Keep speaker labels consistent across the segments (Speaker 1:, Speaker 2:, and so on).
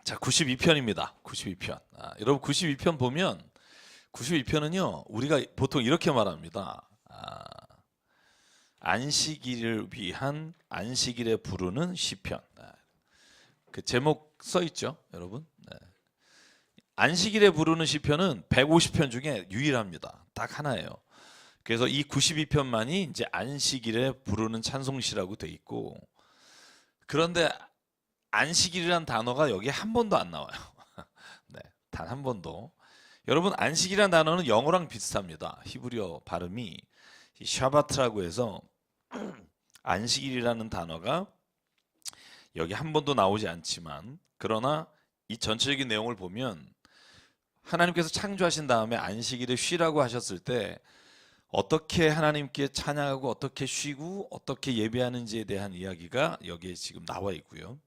Speaker 1: 자, 92편입니다. 92편. 여러분 92편 보면 92편은요. 우리가 보통 이렇게 말합니다. 안식일을 위한 안식일에 부르는 시편. 그 제목 써 있죠, 여러분? 네. 안식일에 부르는 시편은 150편 중에 유일합니다. 딱 하나예요. 그래서 이 92편만이 이제 안식일에 부르는 찬송시라고 돼 있고, 그런데 안식일이란 단어가 여기에 한 번도 안 나와요. 네, 단 한 번도. 여러분, 안식이란 단어는 영어랑 비슷합니다. 히브리어 발음이 샤바트라고 해서 안식일이라는 단어가 여기 한 번도 나오지 않지만, 그러나 이 전체적인 내용을 보면 하나님께서 창조하신 다음에 안식일에 쉬라고 하셨을 때 어떻게 하나님께 찬양하고 어떻게 쉬고 어떻게 예배하는지에 대한 이야기가 여기에 지금 나와 있고요.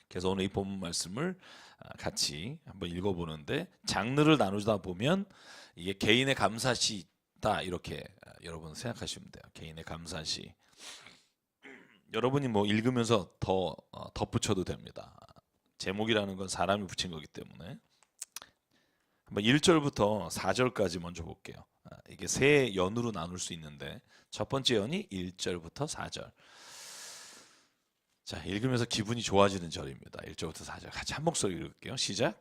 Speaker 1: 그래서 오늘 이 본문 말씀을 같이 한번 읽어보는데, 장르를 나누다 보면 이게 개인의 감사시다 이렇게 여러분 생각하시면 돼요. 개인의 감사시. 여러분이 뭐 읽으면서 더 덧붙여도 됩니다. 제목이라는 건 사람이 붙인 거기 때문에. 한번 1절부터 4절까지 먼저 볼게요. 이게 세 연으로 나눌 수 있는데 첫 번째 연이 1절부터 4절. 자, 읽으면서 기분이 좋아지는 절입니다. 1절부터 4절 같이 한 목소리 읽을게요. 시작.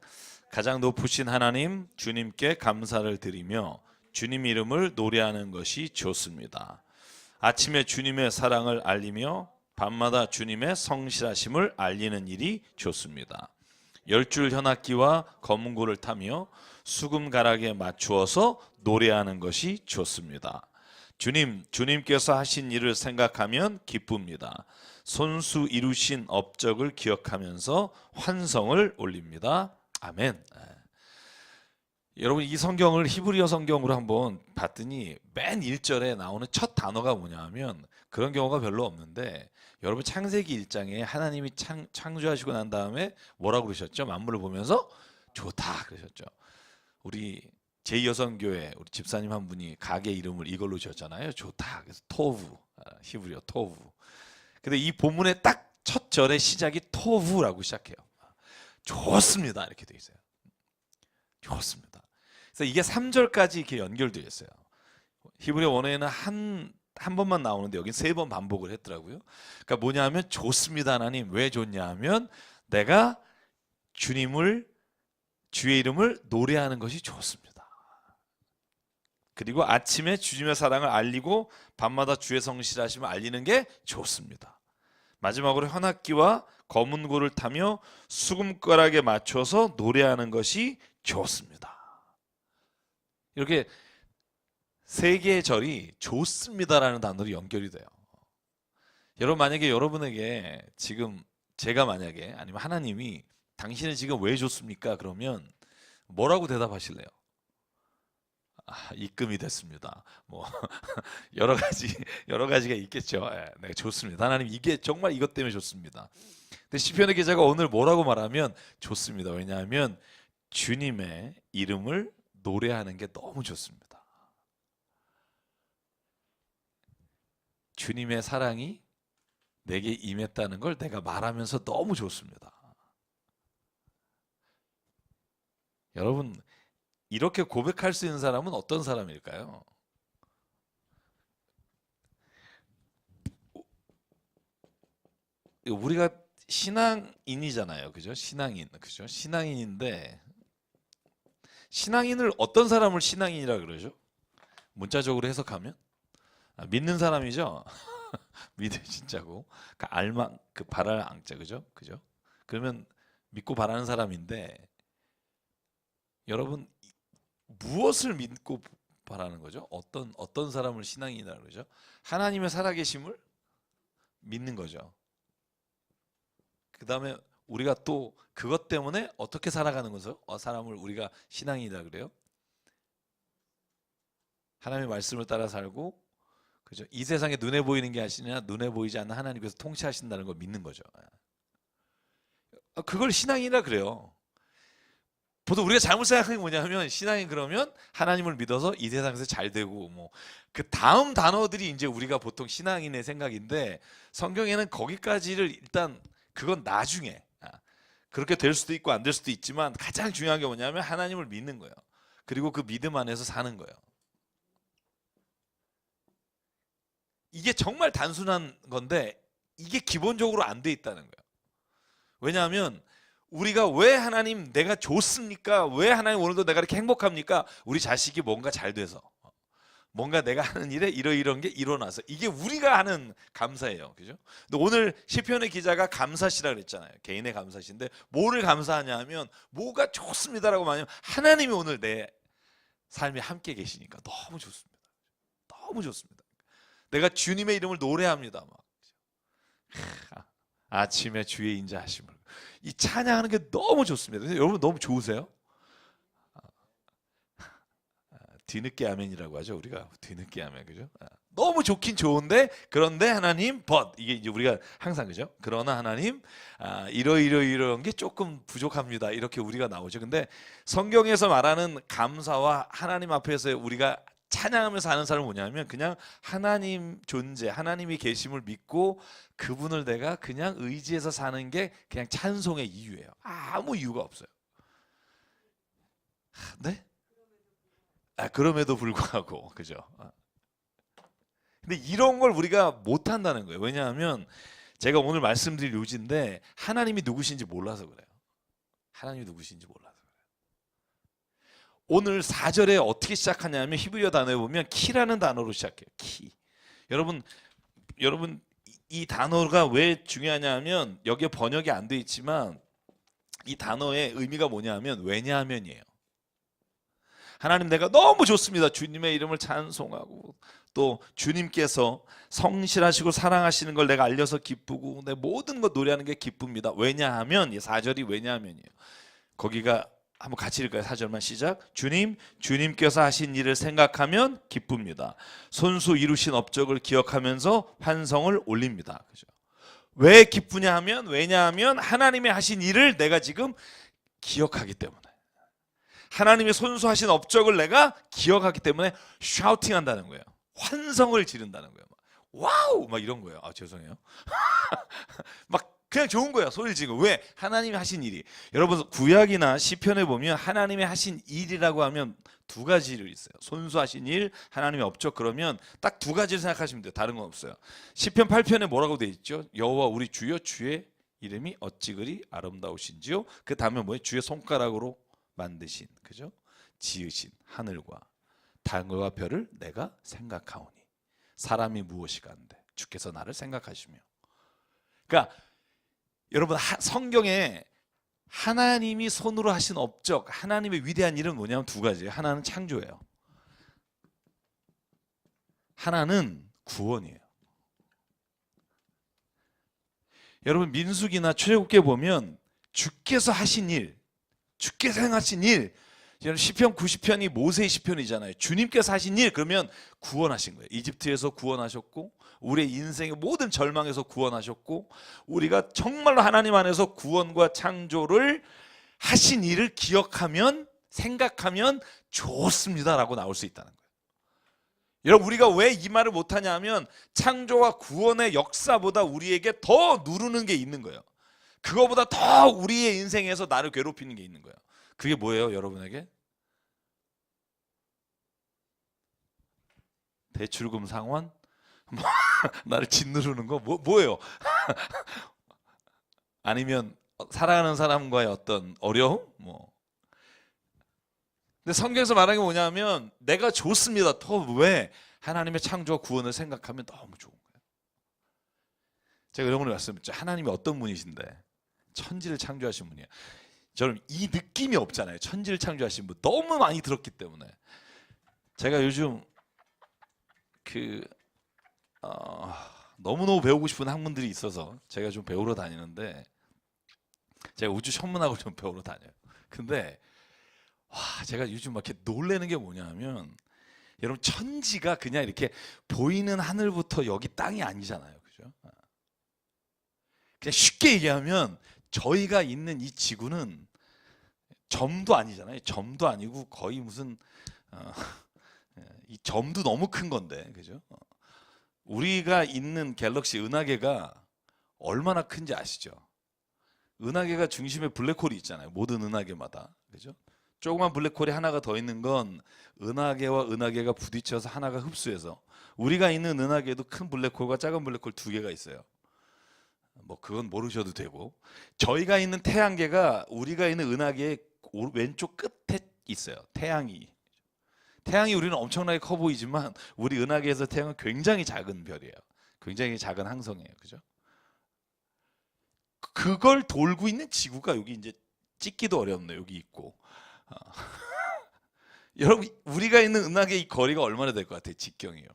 Speaker 1: 가장 높으신 하나님 주님께 감사를 드리며 주님 이름을 노래하는 것이 좋습니다. 아침에 주님의 사랑을 알리며 밤마다 주님의 성실하심을 알리는 일이 좋습니다. 10줄 현악기와 검은고를 타며 수금가락에 맞추어서 노래하는 것이 좋습니다. 주님께서 하신 일을 생각하면 기쁩니다. 손수 이루신 업적을 기억하면서 환성을 올립니다. 아멘. 여러분, 이 성경을 히브리어 성경으로 한번 봤더니 맨 1절에 나오는 첫 단어가 뭐냐 하면, 그런 경우가 별로 없는데, 여러분 창세기 1장에 하나님이 창조하시고 난 다음에 뭐라고 그러셨죠? 만물을 보면서 좋다 그러셨죠. 우리 제2여성교회 우리 집사님 한 분이 가게 이름을 이걸로 지었잖아요. 좋다. 그래서 토부, 히브리어 토부. 근데 이 본문의 딱 첫 절의 시작이 토부라고 시작해요. 좋습니다 이렇게 돼 있어요. 좋습니다. 그래서 이게 3절까지 이렇게 연결되어 있어요. 히브리어 원어에는 한 번만 나오는데 여긴 3번 반복을 했더라고요. 그러니까 뭐냐 하면, 좋습니다 하나님. 왜 좋냐 하면 내가 주의 이름을 노래하는 것이 좋습니다. 그리고 아침에 주님의 사랑을 알리고 밤마다 주의 성실하심을 알리는 게 좋습니다. 마지막으로 현악기와 검은고를 타며 수금가락에 맞춰서 노래하는 것이 좋습니다. 이렇게 세 개의 절이 좋습니다라는 단어로 연결이 돼요. 여러분, 만약에 여러분에게 지금 제가 만약에, 아니면 하나님이 당신은 지금 왜 좋습니까? 그러면 뭐라고 대답하실래요? 입금이 됐습니다. 뭐 여러 가지가 있겠죠. 네, 좋습니다. 하나님, 이게 정말 이것 때문에 좋습니다. 근데 시편의 기자가 오늘 뭐라고 말하면 좋습니다. 왜냐하면 주님의 이름을 노래하는 게 너무 좋습니다. 주님의 사랑이 내게 임했다는 걸 내가 말하면서 너무 좋습니다. 여러분, 이렇게 고백할 수 있는 사람은 어떤 사람일까요? 우리가 신앙인이잖아요. 그죠? 그죠? 신앙인인데, 신앙인을 어떤 사람을 신앙인이라 그러죠? 문자적으로 해석하면 믿는 사람이죠. 믿을 진짜고, 그 바랄 앙자, 그죠? 그러면 믿고 바라는 사람인데, 여러분, 무엇을 믿고 바라는 거죠? 어떤 사람을 신앙인이라 그러죠? 하나님의 살아계심을 믿는 거죠. 그 다음에 우리가 또 그것 때문에 어떻게 살아가는 거죠? 사람을 우리가 신앙인이라 그래요? 하나님의 말씀을 따라 살고, 그죠? 이 세상에 눈에 보이는 게 아니라 눈에 보이지 않는 하나님께서 통치하신다는 걸 믿는 거죠. 그걸 신앙이라 그래요. 보통 우리가 잘못 생각하는 게 뭐냐면, 신앙인 그러면 하나님을 믿어서 이 세상에서 잘 되고, 뭐 그 다음 단어들이 이제 우리가 보통 신앙인의 생각인데, 성경에는 거기까지를 일단, 그건 나중에, 그렇게 될 수도 있고 안 될 수도 있지만 가장 중요한 게 뭐냐면 하나님을 믿는 거예요. 그리고 그 믿음 안에서 사는 거예요. 이게 정말 단순한 건데 이게 기본적으로 안 돼 있다는 거예요. 왜냐하면 우리가 왜 하나님 내가 좋습니까? 왜 하나님 오늘도 내가 이렇게 행복합니까? 우리 자식이 뭔가 잘 돼서, 뭔가 내가 하는 일에 이런 게 일어나서, 이게 우리가 하는 감사예요. 그죠? 근데 오늘 시편의 기자가 감사시라 그랬잖아요. 개인의 감사시인데 뭐를 감사하냐 하면 뭐가 좋습니다라고 말하면 하나님이 오늘 내 삶에 함께 계시니까 너무 좋습니다. 너무 좋습니다. 내가 주님의 이름을 노래합니다. 막 아침에 주의 인자하심을, 이 찬양하는 게 너무 좋습니다. 여러분 너무 좋으세요? 뒤늦게 아멘이라고 하죠. 우리가 뒤늦게 아멘, 그죠? 너무 좋긴 좋은데, 그런데 하나님 이게 이제 우리가 항상, 그죠? 그러나 하나님 이런 게 조금 부족합니다. 이렇게 우리가 나오죠. 근데 성경에서 말하는 감사와 하나님 앞에서 우리가 찬양하면서 하는 사람은 뭐냐면 그냥 하나님 존재, 하나님이 계심을 믿고 그분을 내가 그냥 의지해서 사는 게 그냥 찬송의 이유예요. 아무 이유가 없어요. 네? 그럼에도 불구하고, 그죠? 근데 이런 걸 우리가 못 한다는 거예요. 왜냐하면 제가 오늘 말씀드릴 요지인데 하나님이 누구신지 몰라서 그래요. 하나님이 누구신지 몰라서 그래요. 오늘 4절에 어떻게 시작하냐면 히브리어 단어에 보면 키라는 단어로 시작해요. 키. 여러분 이 단어가 왜 중요하냐면 여기에 번역이 안 돼 있지만 이 단어의 의미가 뭐냐면 왜냐하면이에요. 하나님 내가 너무 좋습니다. 주님의 이름을 찬송하고 또 주님께서 성실하시고 사랑하시는 걸 내가 알려서 기쁘고 내 모든 것 노래하는 게 기쁩니다. 왜냐하면, 이 4절이 왜냐하면이에요. 거기가 한번 같이 읽을까요? 4절만 시작. 주님께서 하신 일을 생각하면 기쁩니다. 손수 이루신 업적을 기억하면서 환성을 올립니다. 그죠? 왜 기쁘냐 하면, 왜냐하면 하나님이 하신 일을 내가 지금 기억하기 때문에, 하나님이 손수하신 업적을 내가 기억하기 때문에 샤우팅 한다는 거예요. 환성을 지른다는 거예요. 와우! 막 이런 거예요. 죄송해요. 막 그냥 좋은 거예요. 소리를 지르고. 왜? 하나님이 하신 일이. 여러분 구약이나 시편에 보면 하나님이 하신 일이라고 하면 두 가지를 있어요. 손수하신 일, 하나님의 업적. 그러면 딱 두 가지를 생각하시면 돼요. 다른 건 없어요. 시편 8편에 뭐라고 돼 있죠? 여호와 우리 주여, 주의 이름이 어찌 그리 아름다우신지요. 그 다음에 뭐예요? 주의 손가락으로 만드신, 그죠? 지으신 하늘과 달과 별을 내가 생각하오니 사람이 무엇이가 한데 주께서 나를 생각하시며. 그러니까 여러분 성경에 하나님이 손으로 하신 업적, 하나님의 위대한 일은 뭐냐면 두 가지예요. 하나는 창조예요. 하나는 구원이에요. 여러분 민수기나 출애굽기에 보면 주께서 하신 일, 주께서 행하신 일, 시편 90편이 모세의 시편이잖아요. 주님께서 하신 일, 그러면 구원하신 거예요. 이집트에서 구원하셨고 우리의 인생의 모든 절망에서 구원하셨고 우리가 정말로 하나님 안에서 구원과 창조를 하신 일을 기억하면, 생각하면 좋습니다라고 나올 수 있다는 거예요. 여러분 우리가 왜 이 말을 못하냐 하면 창조와 구원의 역사보다 우리에게 더 누르는 게 있는 거예요. 그거보다 더 우리의 인생에서 나를 괴롭히는 게 있는 거예요. 그게 뭐예요, 여러분에게? 대출금 상환? 나를 짓누르는 거? 뭐예요? 아니면 사랑하는 사람과의 어떤 어려움? 근데 성경에서 말하는 게 뭐냐면 내가 좋습니다. 더 왜? 하나님의 창조와 구원을 생각하면 너무 좋은 거예요. 제가 여러분을 말씀드렸죠. 하나님이 어떤 분이신데 천지를 창조하신 분이에요. 저는 이 느낌이 없잖아요. 천지를 창조하신 분 너무 많이 들었기 때문에. 제가 요즘 너무너무 배우고 싶은 학문들이 있어서 제가 좀 배우러 다니는데, 제가 우주 천문학을 좀 배우러 다녀요. 근데 제가 요즘 막 이렇게 놀래는 게 뭐냐면, 여러분 천지가 그냥 이렇게 보이는 하늘부터 여기 땅이 아니잖아요. 그죠? 그냥 쉽게 얘기하면 저희가 있는 이 지구는 점도 아니잖아요. 점도 아니고 거의 무슨 이 점도 너무 큰 건데, 그죠? 우리가 있는 갤럭시 은하계가 얼마나 큰지 아시죠? 은하계가 중심에 블랙홀이 있잖아요. 모든 은하계마다. 그죠? 조그만 블랙홀이 하나가 더 있는 건 은하계와 은하계가 부딪혀서 하나가 흡수해서, 우리가 있는 은하계에도 큰 블랙홀과 작은 블랙홀 두 개가 있어요. 뭐 그건 모르셔도 되고, 저희가 있는 태양계가 우리가 있는 은하계의 왼쪽 끝에 있어요. 태양이 우리는 엄청나게 커 보이지만 우리 은하계에서 태양은 굉장히 작은 별이에요. 굉장히 작은 항성이에요. 그죠? 그걸 돌고 있는 지구가 여기 이제 찍기도 어렵네요. 여기 있고. 여러분, 우리가 있는 은하계 이 거리가 얼마나 될 것 같아요? 직경이요.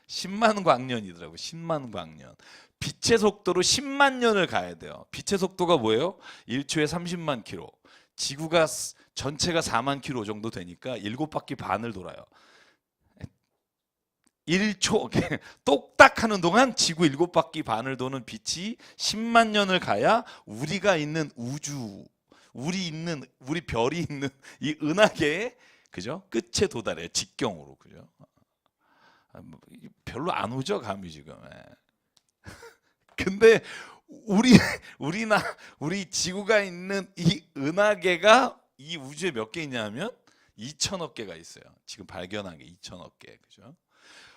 Speaker 1: 10만 광년이더라고요. 10만 광년. 빛의 속도로 10만 년을 가야 돼요. 빛의 속도가 뭐예요? 1초에 30만 킬로. 지구가 전체가 4만 킬로 정도 되니까 7바퀴 반을 돌아요. 1초 똑딱 하는 동안 지구 7바퀴 반을 도는 빛이 10만 년을 가야 우리가 있는 우주, 우리 별이 있는 이 은하계의, 그죠? 끝에 도달해요. 직경으로. 그죠? 별로 안 오죠, 감이 지금. 근데 우리 지구가 있는 이 은하계가 이 우주에 몇 개 있냐면 2천억 개가 있어요. 지금 발견한 게 2천억 개. 그죠?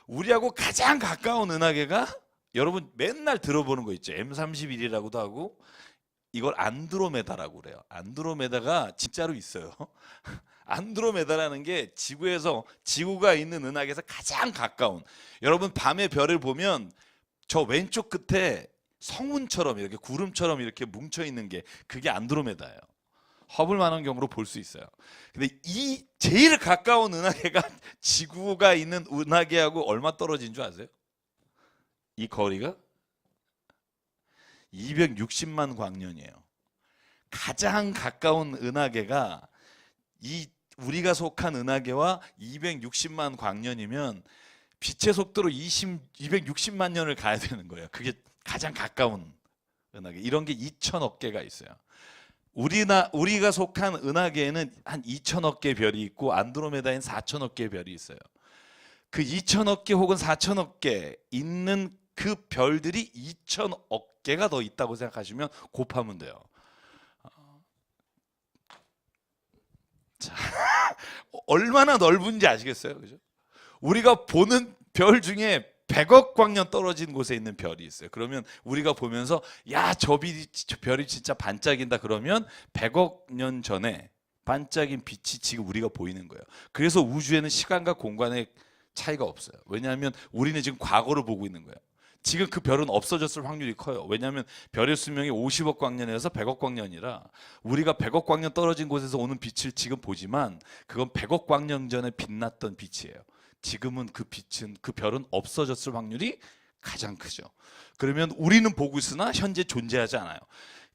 Speaker 1: 우리하고 가장 가까운 은하계가, 여러분 맨날 들어보는 거 있죠. M31이라고도 하고, 이걸 안드로메다라고 그래요. 안드로메다가 진짜로 있어요. 안드로메다라는 게 지구가 있는 은하계에서 가장 가까운, 여러분 밤에 별을 보면 저 왼쪽 끝에 성운처럼 이렇게 구름처럼 이렇게 뭉쳐 있는 게, 그게 안드로메다예요. 허블 망원경으로 볼 수 있어요. 근데 이 제일 가까운 은하계가 지구가 있는 은하계하고 얼마 떨어진 줄 아세요? 이 거리가 260만 광년이에요. 가장 가까운 은하계가 우리가 속한 은하계와 260만 광년이면 빛의 속도로 260만 년을 가야 되는 거예요. 그게 가장 가까운 은하계. 이런 게 2천억 개가 있어요. 우리가 속한 은하계에는 한 2천억 개 별이 있고, 안드로메다에는 4천억 개 별이 있어요. 그 2천억 개 혹은 4천억 개 있는 그 별들이 2천억 개가 더 있다고 생각하시면 곱하면 돼요. 자, 얼마나 넓은지 아시겠어요? 그죠? 우리가 보는 별 중에 100억 광년 떨어진 곳에 있는 별이 있어요. 그러면 우리가 보면서 야, 저 별이 진짜 반짝인다 그러면 100억 년 전에 반짝인 빛이 지금 우리가 보이는 거예요. 그래서 우주에는 시간과 공간의 차이가 없어요. 왜냐하면 우리는 지금 과거를 보고 있는 거예요. 지금 그 별은 없어졌을 확률이 커요. 왜냐하면 별의 수명이 50억 광년에서 100억 광년이라, 우리가 100억 광년 떨어진 곳에서 오는 빛을 지금 보지만 그건 100억 광년 전에 빛났던 빛이에요. 지금은 그 별은 없어졌을 확률이 가장 크죠. 그러면 우리는 보고 있으나 현재 존재하지 않아요.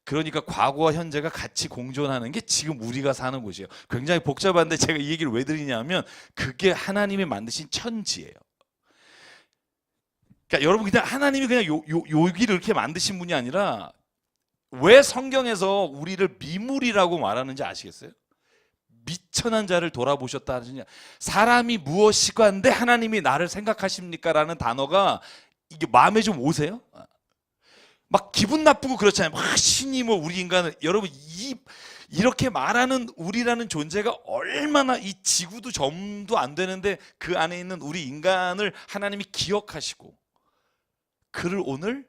Speaker 1: 그러니까 과거와 현재가 같이 공존하는 게 지금 우리가 사는 곳이에요. 굉장히 복잡한데 제가 이 얘기를 왜 드리냐면, 그게 하나님이 만드신 천지예요. 그러니까 여러분, 그냥 하나님이 그냥 여기를 이렇게 만드신 분이 아니라, 왜 성경에서 우리를 미물이라고 말하는지 아시겠어요? 미천한 자를 돌아보셨다 하느냐. 사람이 무엇이건데 하나님이 나를 생각하십니까? 라는 단어가 이게 마음에 좀 오세요? 막 기분 나쁘고 그렇잖아요. 막 신이 뭐 우리 인간을, 여러분 이렇게 말하는 우리라는 존재가 얼마나, 이 지구도 점도 안 되는데 그 안에 있는 우리 인간을 하나님이 기억하시고 그를 오늘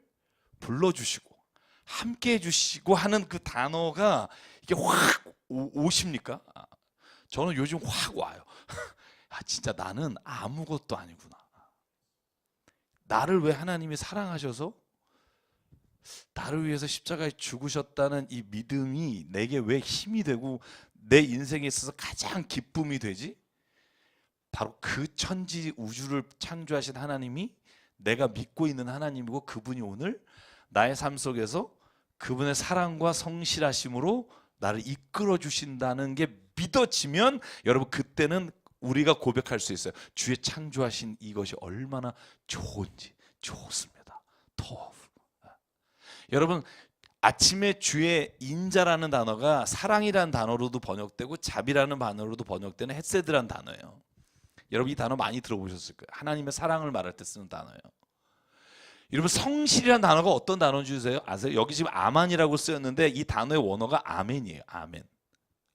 Speaker 1: 불러주시고 함께 해주시고 하는 그 단어가 이게 확 오십니까? 저는 요즘 확 와요. 아, 진짜 나는 아무것도 아니구나. 나를 왜 하나님이 사랑하셔서 나를 위해서 십자가에 죽으셨다는 이 믿음이 내게 왜 힘이 되고 내 인생에 있어서 가장 기쁨이 되지? 바로 그 천지 우주를 창조하신 하나님이 내가 믿고 있는 하나님이고, 그분이 오늘 나의 삶 속에서 그분의 사랑과 성실하심으로 나를 이끌어 주신다는 게 믿어지면, 여러분 그때는 우리가 고백할 수 있어요. 주의 창조하신 이것이 얼마나 좋은지. 좋습니다. 여러분, 아침에 주의 인자라는 단어가 사랑이라는 단어로도 번역되고 자비라는 단어로도 번역되는 헤세드라는 단어예요. 여러분 이 단어 많이 들어보셨을 거예요. 하나님의 사랑을 말할 때 쓰는 단어예요. 여러분 성실이라는 단어가 어떤 단어인지 주세요? 아세요? 여기 지금 아만이라고 쓰였는데 이 단어의 원어가 아멘이에요. 아멘.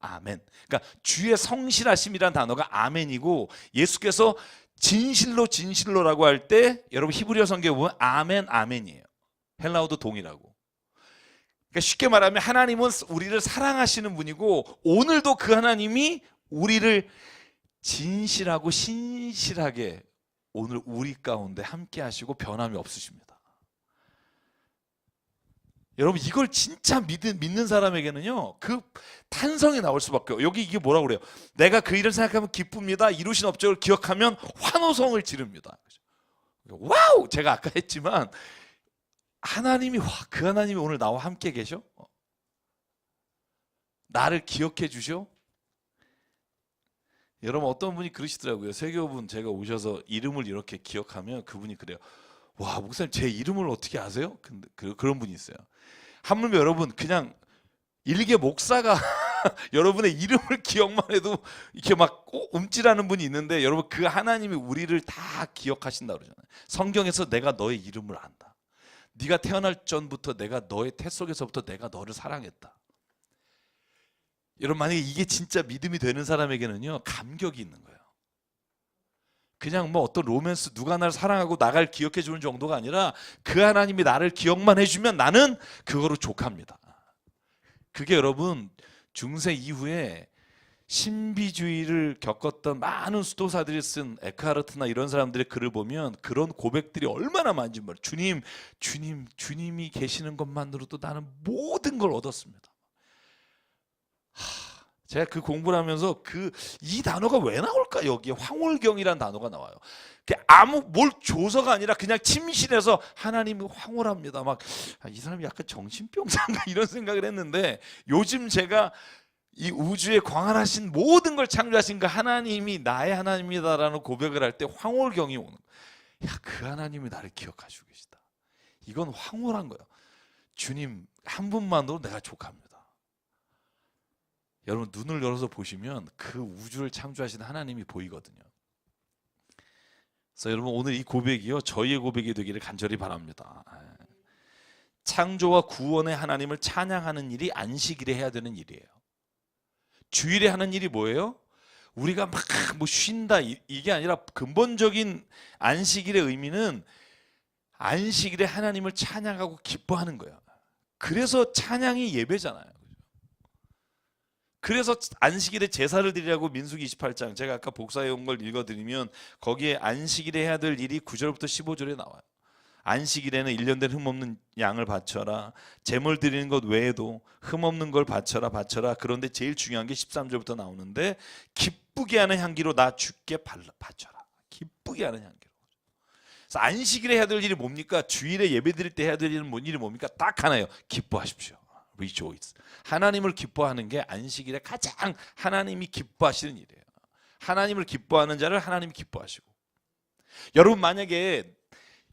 Speaker 1: 아멘. 그러니까 주의 성실하심이라는 단어가 아멘이고 예수께서 진실로 진실로라고 할 때 여러분 히브리어 성경에 보면 아멘 아멘이에요. 헬라어도 동일하고. 그러니까 쉽게 말하면 하나님은 우리를 사랑하시는 분이고 오늘도 그 하나님이 우리를 진실하고 신실하게 오늘 우리 가운데 함께 하시고 변함이 없으십니다. 여러분 이걸 진짜 믿는 사람에게는요 그 탄성이 나올 수밖에 없어요. 여기 이게 뭐라고 그래요? 내가 그 일을 생각하면 기쁩니다. 이루신 업적을 기억하면 환호성을 지릅니다. 와우! 제가 아까 했지만 하나님이 그 하나님이 오늘 나와 함께 계셔? 나를 기억해 주셔? 여러분 어떤 분이 그러시더라고요. 세교분 제가 오셔서 이름을 이렇게 기억하면 그분이 그래요. 와 목사님 제 이름을 어떻게 아세요? 근데 그런 분이 있어요. 하물며 여러분 그냥 일개 목사가 여러분의 이름을 기억만 해도 이렇게 막 움찔하는 분이 있는데 여러분 그 하나님이 우리를 다 기억하신다 그러잖아요. 성경에서 내가 너의 이름을 안다. 네가 태어날 전부터 내가 너의 태 속에서부터 내가 너를 사랑했다. 여러분 만약에 이게 진짜 믿음이 되는 사람에게는요 감격이 있는 거예요. 그냥 뭐 어떤 로맨스 누가 나를 사랑하고 나를 기억해 주는 정도가 아니라 그 하나님이 나를 기억만 해주면 나는 그거로 족합니다. 그게 여러분 중세 이후에 신비주의를 겪었던 많은 수도사들이 쓴 에크하르트나 이런 사람들의 글을 보면 그런 고백들이 얼마나 많은지 말이에요. 주님이 계시는 것만으로도 나는 모든 걸 얻었습니다. 제가 그 공부를 하면서 이 단어가 왜 나올까? 여기에 황홀경이라는 단어가 나와요. 아무 뭘 줘서가 아니라 그냥 침실에서 하나님이 황홀합니다. 막 이 사람이 약간 정신병자인가 이런 생각을 했는데 요즘 제가 이 우주에 광활하신 모든 걸 창조하신 그 하나님이 나의 하나님이다라는 고백을 할 때 황홀경이 오는 거예요. 야, 그 하나님이 나를 기억하시고 계시다. 이건 황홀한 거예요. 주님 한 분만으로 내가 족합니다. 여러분 눈을 열어서 보시면 그 우주를 창조하신 하나님이 보이거든요. 그래서 여러분 오늘 이 고백이요 저희의 고백이 되기를 간절히 바랍니다. 창조와 구원의 하나님을 찬양하는 일이 안식일에 해야 되는 일이에요. 주일에 하는 일이 뭐예요? 우리가 막 뭐 쉰다 이게 아니라 근본적인 안식일의 의미는 안식일에 하나님을 찬양하고 기뻐하는 거예요. 그래서 찬양이 예배잖아요. 그래서 안식일에 제사를 드리라고 민수기 28장 제가 아까 복사해 온 걸 읽어드리면 거기에 안식일에 해야 될 일이 9절부터 15절에 나와요. 안식일에는 1년 된 흠없는 양을 바쳐라. 제물 드리는 것 외에도 흠없는 걸 바쳐라. 그런데 제일 중요한 게 13절부터 나오는데 기쁘게 하는 향기로 나 주께 바쳐라. 기쁘게 하는 향기로. 그래서 안식일에 해야 될 일이 뭡니까? 주일에 예배 드릴 때 해야 될 일이 뭡니까? 딱 하나예요. 기뻐하십시오. Rejoice. 하나님을 기뻐하는 게 안식일에 가장 하나님이 기뻐하시는 일이에요. 하나님을 기뻐하는 자를 하나님이 기뻐하시고. 여러분 만약에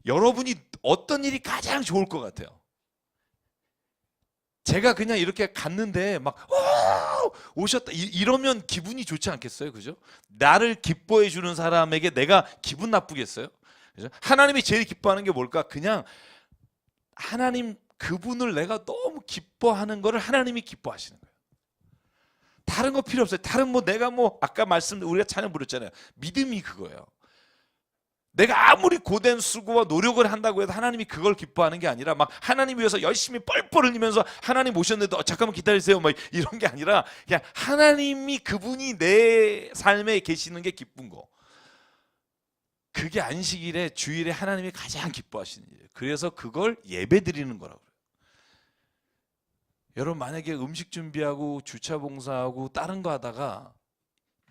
Speaker 1: 여러분이 어떤 일이 가장 좋을 것 같아요? 제가 그냥 이렇게 갔는데 막 오셨다 이러면 기분이 좋지 않겠어요? 그죠? 나를 기뻐해 주는 사람에게 내가 기분 나쁘겠어요? 그죠? 하나님이 제일 기뻐하는 게 뭘까? 그냥 하나님 그분을 내가 너무 기뻐하는 거를 하나님이 기뻐하시는 거예요. 다른 거 필요 없어요. 다른 내가 아까 우리가 찬양 부르잖아요. 믿음이 그거예요. 내가 아무리 고된 수고와 노력을 한다고 해도 하나님이 그걸 기뻐하는 게 아니라 막 하나님 위해서 열심히 뻘뻘 흘리면서 하나님 오셨는데 잠깐만 기다리세요 막 이런 게 아니라 그냥 하나님이 그분이 내 삶에 계시는 게 기쁜 거. 그게 안식일에 주일에 하나님이 가장 기뻐하시는 일이에요. 그래서 그걸 예배 드리는 거라고 그래요. 여러분 만약에 음식 준비하고 주차 봉사하고 다른 거 하다가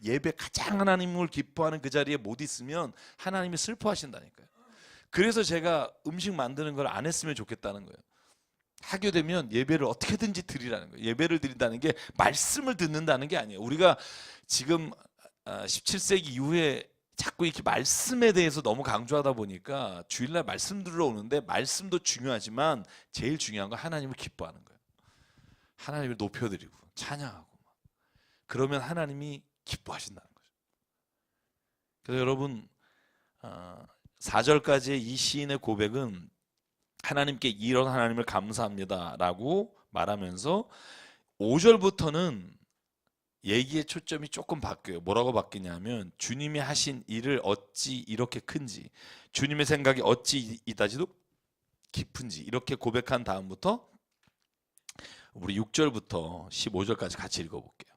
Speaker 1: 예배 가장 하나님을 기뻐하는 그 자리에 못 있으면 하나님이 슬퍼하신다니까요. 그래서 제가 음식 만드는 걸 안 했으면 좋겠다는 거예요. 하게 되면 예배를 어떻게든지 드리라는 거예요. 예배를 드린다는 게 말씀을 듣는다는 게 아니에요. 우리가 지금 17세기 이후에 자꾸 이렇게 말씀에 대해서 너무 강조하다 보니까 주일날 말씀 들으러 오는데 말씀도 중요하지만 제일 중요한 건 하나님을 기뻐하는 거예요. 하나님을 높여드리고 찬양하고 그러면 하나님이 기뻐하신다는 거죠. 그래서 여러분 4절까지의 이 시인의 고백은 하나님께 이런 하나님을 감사합니다라고 말하면서 5절부터는 얘기의 초점이 조금 바뀌어요. 뭐라고 바뀌냐면 주님이 하신 일을 어찌 이렇게 큰지, 주님의 생각이 어찌 이다지도 깊은지 이렇게 고백한 다음부터 우리 6절부터 15절까지 같이 읽어볼게요.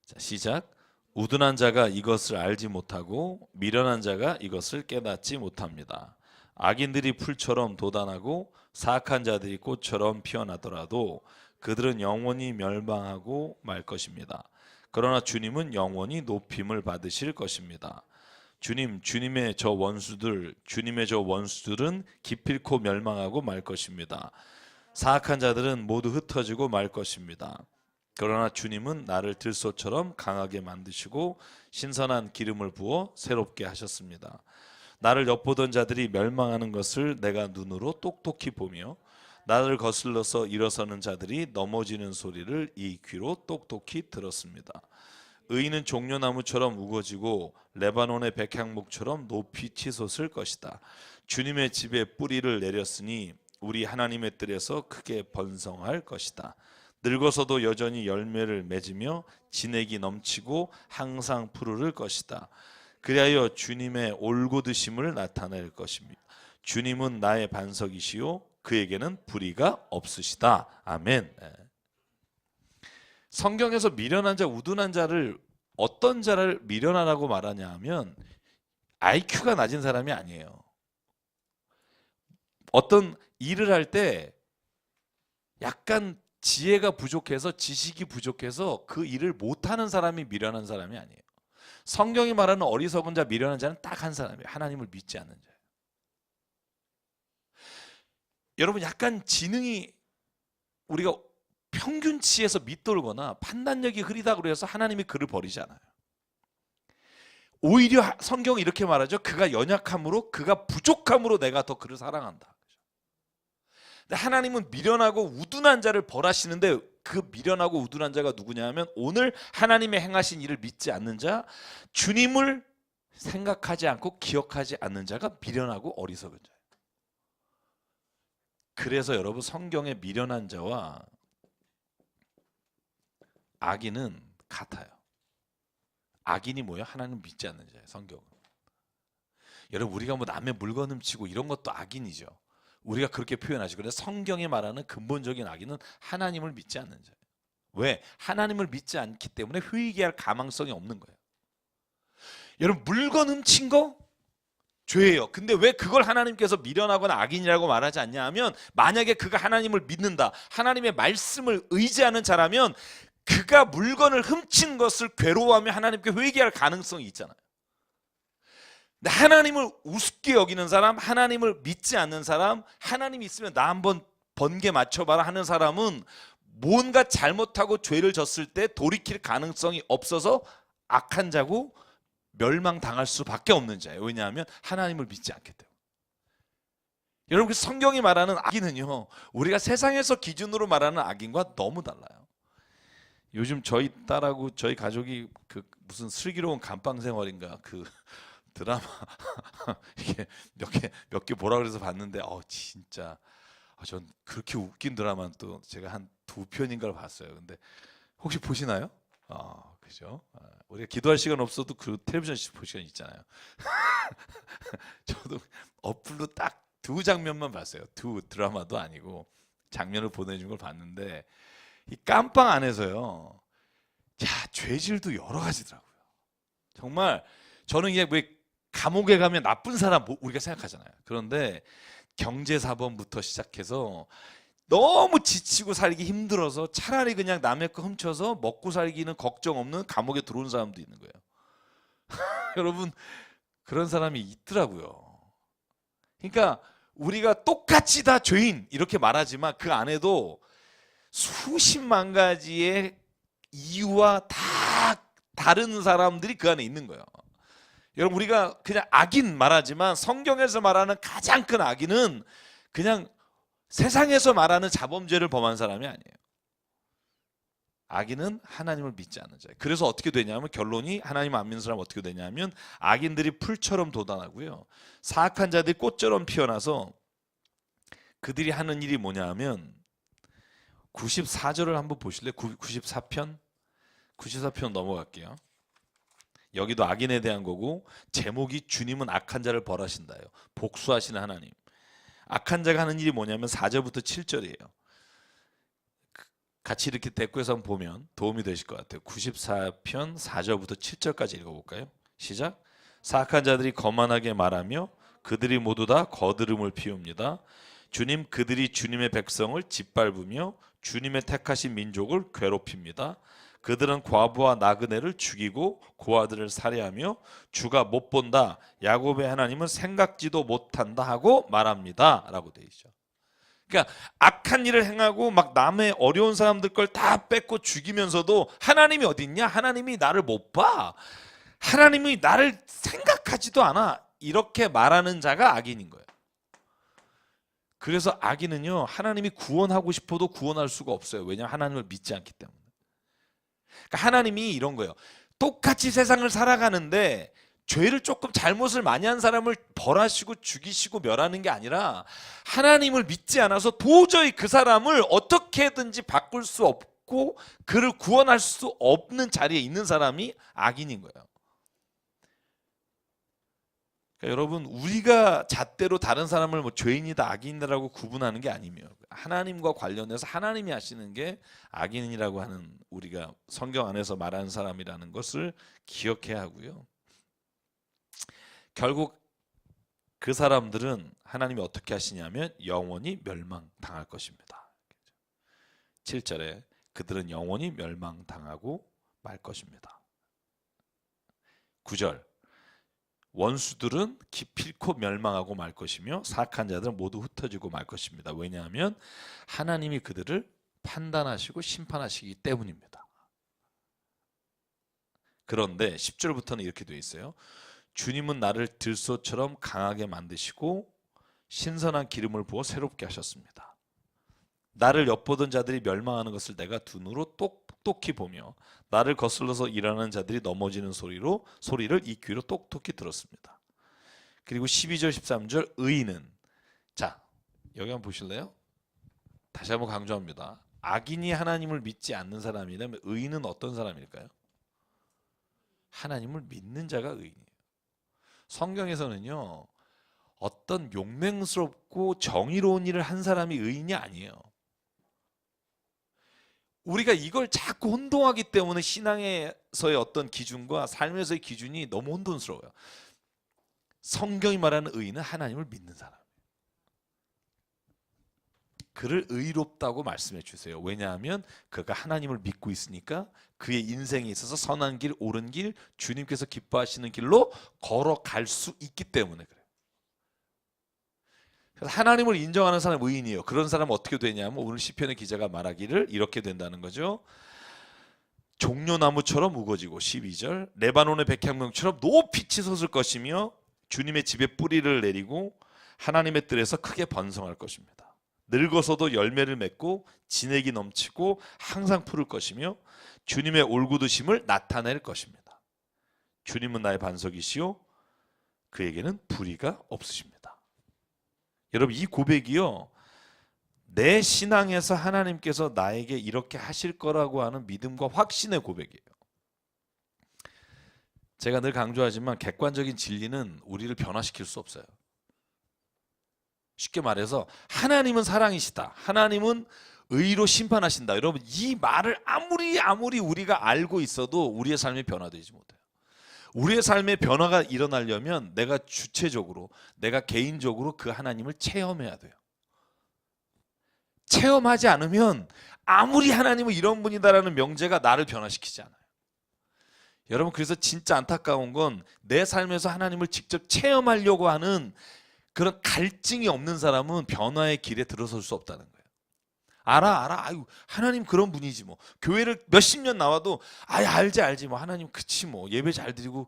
Speaker 1: 자, 시작. 우둔한 자가 이것을 알지 못하고 미련한 자가 이것을 깨닫지 못합니다. 악인들이 풀처럼 돋아나고 사악한 자들이 꽃처럼 피어나더라도 그들은 영원히 멸망하고 말 것입니다. 그러나 주님은 영원히 높임을 받으실 것입니다. 주님의 저 원수들은 기필코 멸망하고 말 것입니다. 사악한 자들은 모두 흩어지고 말 것입니다. 그러나 주님은 나를 들소처럼 강하게 만드시고 신선한 기름을 부어 새롭게 하셨습니다. 나를 엿보던 자들이 멸망하는 것을 내가 눈으로 똑똑히 보며 나를 거슬러서 일어서는 자들이 넘어지는 소리를 이 귀로 똑똑히 들었습니다. 의인은 종려나무처럼 우거지고 레바논의 백향목처럼 높이 치솟을 것이다. 주님의 집에 뿌리를 내렸으니 우리 하나님의 뜰에서 크게 번성할 것이다. 늙어서도 여전히 열매를 맺으며 진액이 넘치고 항상 푸르를 것이다. 그리하여 주님의 올곧으심을 나타낼 것입니다. 주님은 나의 반석이시요 그에게는 불의가 없으시다. 아멘. 성경에서 미련한 자, 우둔한 자를 어떤 자를 미련하라고 말하냐 하면 IQ가 낮은 사람이 아니에요. 어떤 일을 할 때 약간 지혜가 부족해서 지식이 부족해서 그 일을 못하는 사람이 미련한 사람이 아니에요. 성경이 말하는 어리석은 자, 미련한 자는 딱 한 사람이에요. 하나님을 믿지 않는 자예요. 여러분 약간 지능이 우리가 평균치에서 밑돌거나 판단력이 흐리다고 해서 하나님이 그를 버리지 않아요. 오히려 성경이 이렇게 말하죠. 그가 연약함으로 그가 부족함으로 내가 더 그를 사랑한다. 근데 하나님은 미련하고 우둔한 자를 벌하시는데 그 미련하고 우둔한 자가 누구냐 하면 오늘 하나님의 행하신 일을 믿지 않는 자, 주님을 생각하지 않고 기억하지 않는 자가 미련하고 어리석은 자예요. 그래서 여러분 성경의 미련한 자와 악인은 같아요. 악인이 뭐예요? 하나님 믿지 않는 자예요. 성경은. 여러분 우리가 뭐 남의 물건 훔치고 이런 것도 악인이죠. 우리가 그렇게 표현하죠. 그런데 성경이 말하는 근본적인 악인은 하나님을 믿지 않는 자예요. 왜? 하나님을 믿지 않기 때문에 회개할 가망성이 없는 거예요. 여러분 물건 훔친 거 죄예요. 근데 왜 그걸 하나님께서 미련하거나 악인이라고 말하지 않냐 하면 만약에 그가 하나님을 믿는다, 하나님의 말씀을 의지하는 자라면 그가 물건을 훔친 것을 괴로워하며 하나님께 회개할 가능성이 있잖아요. 근데 하나님을 우습게 여기는 사람, 하나님을 믿지 않는 사람, 하나님이 있으면 나 한번 번개 맞춰봐라 하는 사람은 뭔가 잘못하고 죄를 졌을 때 돌이킬 가능성이 없어서 악한 자고 멸망당할 수밖에 없는 자예요. 왜냐하면 하나님을 믿지 않기 때문에. 여러분 그 성경이 말하는 악인은요, 우리가 세상에서 기준으로 말하는 악인과 너무 달라요. 요즘 저희 딸하고 저희 가족이 그 무슨 슬기로운 감방생활인가 그 드라마 이게 몇 개 보라 그래서 봤는데 진짜 전 그렇게 웃긴 드라마는 또 제가 한 2편인가를 봤어요. 근데 혹시 보시나요? 그죠? 우리가 기도할 시간 없어도 그 텔레비전 볼 시간 있잖아요. 저도 어플로 딱 2장면만 봤어요. 2 드라마도 아니고 장면을 보내준 걸 봤는데 이 깜빵 안에서요. 자, 죄질도 여러 가지더라고요. 정말 저는 이게 왜 감옥에 가면 나쁜 사람 우리가 생각하잖아요. 그런데 경제사범부터 시작해서 너무 지치고 살기 힘들어서 차라리 그냥 남의 거 훔쳐서 먹고 살기는 걱정 없는 감옥에 들어온 사람도 있는 거예요. 여러분 그런 사람이 있더라고요. 그러니까 우리가 똑같이 다 죄인 이렇게 말하지만 그 안에도 수십만 가지의 이유와 다 다른 사람들이 그 안에 있는 거예요. 여러분 우리가 그냥 악인 말하지만 성경에서 말하는 가장 큰 악인은 그냥 세상에서 말하는 자범죄를 범한 사람이 아니에요. 악인은 하나님을 믿지 않는 자예요. 그래서 어떻게 되냐면 결론이 하나님 안 믿는 사람은 어떻게 되냐면 악인들이 풀처럼 돋아나고요. 사악한 자들이 꽃처럼 피어나서 그들이 하는 일이 뭐냐 하면 94절을 한번 보실래요? 94편? 94편 넘어갈게요. 여기도 악인에 대한 거고 제목이 주님은 악한 자를 벌하신다예요. 복수하시는 하나님. 악한 자가 하는 일이 뭐냐면 4절부터 7절이에요. 같이 이렇게 대꾸해서 한번 보면 도움이 되실 것 같아요. 94편 4절부터 7절까지 읽어볼까요? 시작. 사악한 자들이 거만하게 말하며 그들이 모두 다 거드름을 피웁니다. 주님, 그들이 주님의 백성을 짓밟으며 주님의 택하신 민족을 괴롭힙니다. 그들은 과부와 나그네를 죽이고 고아들을 살해하며 주가 못 본다, 야곱의 하나님은 생각지도 못한다 하고 말합니다 라고 되어 있죠. 그러니까 악한 일을 행하고 막 남의 어려운 사람들 걸 다 뺏고 죽이면서도 하나님이 어디 있냐? 하나님이 나를 못 봐. 하나님이 나를 생각하지도 않아. 이렇게 말하는 자가 악인인 거예요. 그래서 악인은요, 하나님이 구원하고 싶어도 구원할 수가 없어요. 왜냐하면 하나님을 믿지 않기 때문에. 그러니까 하나님이 이런 거예요. 똑같이 세상을 살아가는데 죄를 조금 잘못을 많이 한 사람을 벌하시고 죽이시고 멸하는 게 아니라 하나님을 믿지 않아서 도저히 그 사람을 어떻게든지 바꿀 수 없고 그를 구원할 수 없는 자리에 있는 사람이 악인인 거예요. 그러니까 여러분, 우리가 잣대로 다른 사람을 뭐 죄인이다 악인이라고 구분하는 게 아니며 하나님과 관련해서 하나님이 하시는 게 악인이라고 하는, 우리가 성경 안에서 말하는 사람이라는 것을 기억해야 하고요. 결국 그 사람들은 하나님이 어떻게 하시냐면 영원히 멸망당할 것입니다. 7절에 그들은 영원히 멸망당하고 말 것입니다. 9절, 원수들은 기필코 멸망하고 말 것이며 사악한 자들은 모두 흩어지고 말 것입니다. 왜냐하면 하나님이 그들을 판단하시고 심판하시기 때문입니다. 그런데 10절부터는 이렇게 되어 있어요. 주님은 나를 들소처럼 강하게 만드시고 신선한 기름을 부어 새롭게 하셨습니다. 나를 엿보던 자들이 멸망하는 것을 내가 두 눈으로 똑똑히 보며 나를 거슬러서 일하는 자들이 넘어지는 소리를 이 귀로 똑똑히 들었습니다. 그리고 12절 13절 의인은, 자 여기 한번 보실래요? 다시 한번 강조합니다. 악인이 하나님을 믿지 않는 사람이라면 의인은 어떤 사람일까요? 하나님을 믿는 자가 의인이에요. 성경에서는요, 어떤 용맹스럽고 정의로운 일을 한 사람이 의인이 아니에요. 우리가 이걸 자꾸 혼동하기 때문에 신앙에서의 어떤 기준과 삶에서의 기준이 너무 혼돈스러워요. 성경이 말하는 의인은 하나님을 믿는 사람. 그를 의롭다고 말씀해 주세요. 왜냐하면 그가 하나님을 믿고 있으니까 그의 인생에 있어서 선한 길, 옳은 길, 주님께서 기뻐하시는 길로 걸어갈 수 있기 때문에 그래요. 그래서 하나님을 인정하는 사람은 의인이에요. 그런 사람은 어떻게 되냐면 오늘 시편의 기자가 말하기를 이렇게 된다는 거죠. 종려나무처럼 우거지고 12절 레바논의 백향목처럼 높이 치솟을 것이며 주님의 집에 뿌리를 내리고 하나님의 뜰에서 크게 번성할 것입니다. 늙어서도 열매를 맺고 진액이 넘치고 항상 푸를 것이며 주님의 올곧으심을 나타낼 것입니다. 주님은 나의 반석이시요 그에게는 불의가 없으십니다. 여러분, 이 고백이요, 내 신앙에서 하나님께서 나에게 이렇게 하실 거라고 하는 믿음과 확신의 고백이에요. 제가 늘 강조하지만 객관적인 진리는 우리를 변화시킬 수 없어요. 쉽게 말해서 하나님은 사랑이시다, 하나님은 의로 심판하신다. 여러분, 이 말을 아무리 우리가 알고 있어도 우리의 삶이 변화되지 못해요. 우리의 삶의 변화가 일어나려면 내가 주체적으로, 내가 개인적으로 그 하나님을 체험해야 돼요. 체험하지 않으면 아무리 하나님은 이런 분이다라는 명제가 나를 변화시키지 않아요. 여러분, 그래서 진짜 안타까운 건 내 삶에서 하나님을 직접 체험하려고 하는 그런 갈증이 없는 사람은 변화의 길에 들어설 수 없다는 거예요. 알아. 아유, 하나님 그런 분이지 뭐. 교회를 몇십 년 나와도 알지 뭐. 하나님 그치 뭐. 예배 잘 드리고.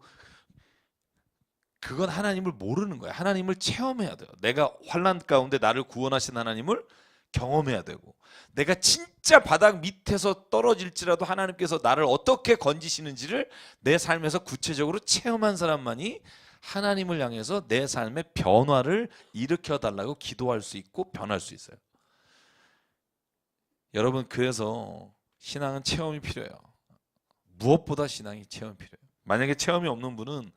Speaker 1: 그건 하나님을 모르는 거예요. 하나님을 체험해야 돼요. 내가 환난 가운데 나를 구원하신 하나님을 경험해야 되고, 내가 진짜 바닥 밑에서 떨어질지라도 하나님께서 나를 어떻게 건지시는지를 내 삶에서 구체적으로 체험한 사람만이 하나님을 향해서 내 삶의 변화를 일으켜 달라고 기도할 수 있고 변할 수 있어요. 여러분, 그래서 신앙은 체험이 필요해요. 무엇보다 신앙이 체험이 필요해요. 만약에 체험이 없는 분은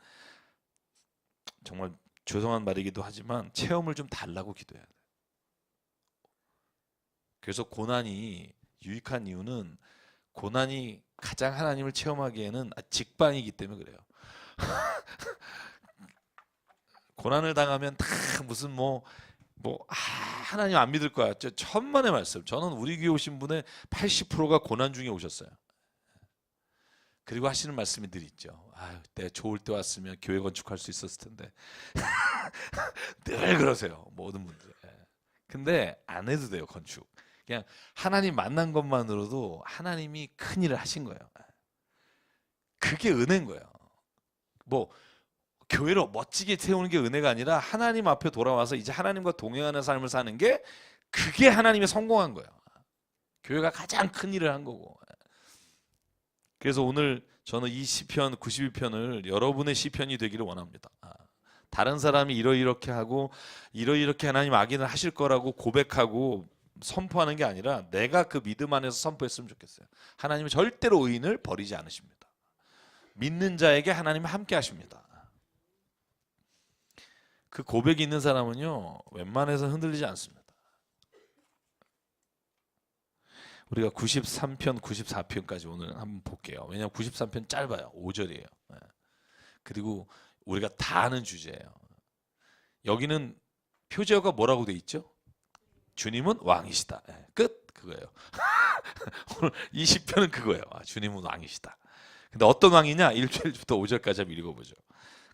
Speaker 1: 정말 죄송한 말이기도 하지만 체험을 좀 달라고 기도해야 돼요. 그래서 고난이 유익한 이유는 고난이 가장 하나님을 체험하기에는 직방이기 때문에 그래요. 고난을 당하면 다 무슨 하나님 안 믿을 거야. 천만의 말씀. 저는 우리 교회 오신 분의 80%가 고난 중에 오셨어요. 그리고 하시는 말씀이 늘 있죠. 아유, 내가 좋을 때 왔으면 교회 건축할 수 있었을 텐데. 늘 그러세요. 모든 분들. 근데 안 해도 돼요, 건축. 그냥 하나님 만난 것만으로도 하나님이 큰 일을 하신 거예요. 그게 은혜인 거예요. 교회로 멋지게 세우는 게 은혜가 아니라 하나님 앞에 돌아와서 이제 하나님과 동행하는 삶을 사는 게 그게 하나님의 성공한 거예요. 교회가 가장 큰 일을 한 거고. 그래서 오늘 저는 이 시편 91편을 여러분의 시편이 되기를 원합니다. 다른 사람이 이렇게 하고 이렇게 하나님 악인을 하실 거라고 고백하고 선포하는 게 아니라 내가 그 믿음 안에서 선포했으면 좋겠어요. 하나님은 절대로 의인을 버리지 않으십니다. 믿는 자에게 하나님은 함께 하십니다. 그 고백이 있는 사람은요, 웬만해서 흔들리지 않습니다. 우리가 93편, 94편까지 오늘 한번 볼게요. 왜냐하면 93편 짧아요. 5절이에요. 그리고 우리가 다 아는 주제예요. 여기는 표제어가 뭐라고 돼 있죠? 주님은 왕이시다. 끝. 그거예요. 오늘 20편은 그거예요. 주님은 왕이시다. 근데 어떤 왕이냐? 1절부터 5절까지 한번 읽어보죠.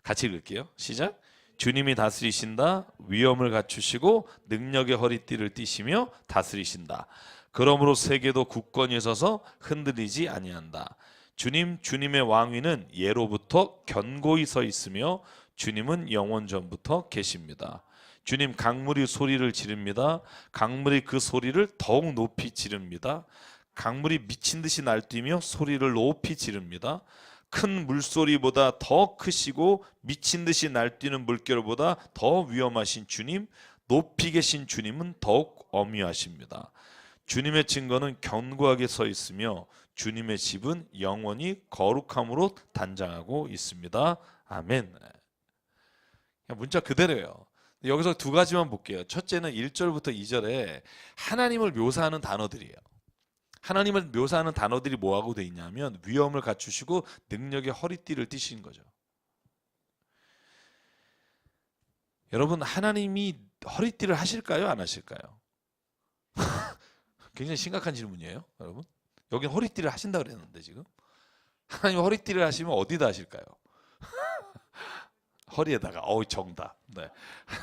Speaker 1: 같이 읽을게요. 시작. 주님이 다스리신다. 위엄을 갖추시고 능력의 허리띠를 띠시며 다스리신다. 그러므로 세계도 굳건히 서서 흔들리지 아니한다. 주님의 왕위는 예로부터 견고히 서 있으며 주님은 영원 전부터 계십니다. 주님 강물이 소리를 지릅니다. 강물이 그 소리를 더욱 높이 지릅니다. 강물이 미친 듯이 날뛰며 소리를 높이 지릅니다. 큰 물소리보다 더 크시고 미친 듯이 날뛰는 물결보다 더 위험하신 주님, 높이 계신 주님은 더욱 엄위하십니다. 주님의 증거는 견고하게 서 있으며 주님의 집은 영원히 거룩함으로 단장하고 있습니다. 아멘. 문자 그대로예요. 여기서 두 가지만 볼게요. 첫째는 1절부터 2절에 하나님을 묘사하는 단어들이에요. 하나님을 묘사하는 단어들이 뭐하고 돼 있냐면 위엄을 갖추시고 능력의 허리띠를 띠신 거죠. 여러분, 하나님이 허리띠를 하실까요? 안 하실까요? 굉장히 심각한 질문이에요, 여러분. 여긴 허리띠를 하신다고 그랬는데 지금 하나님 허리띠를 하시면 어디다 하실까요? 허리에다가. 정답. 네.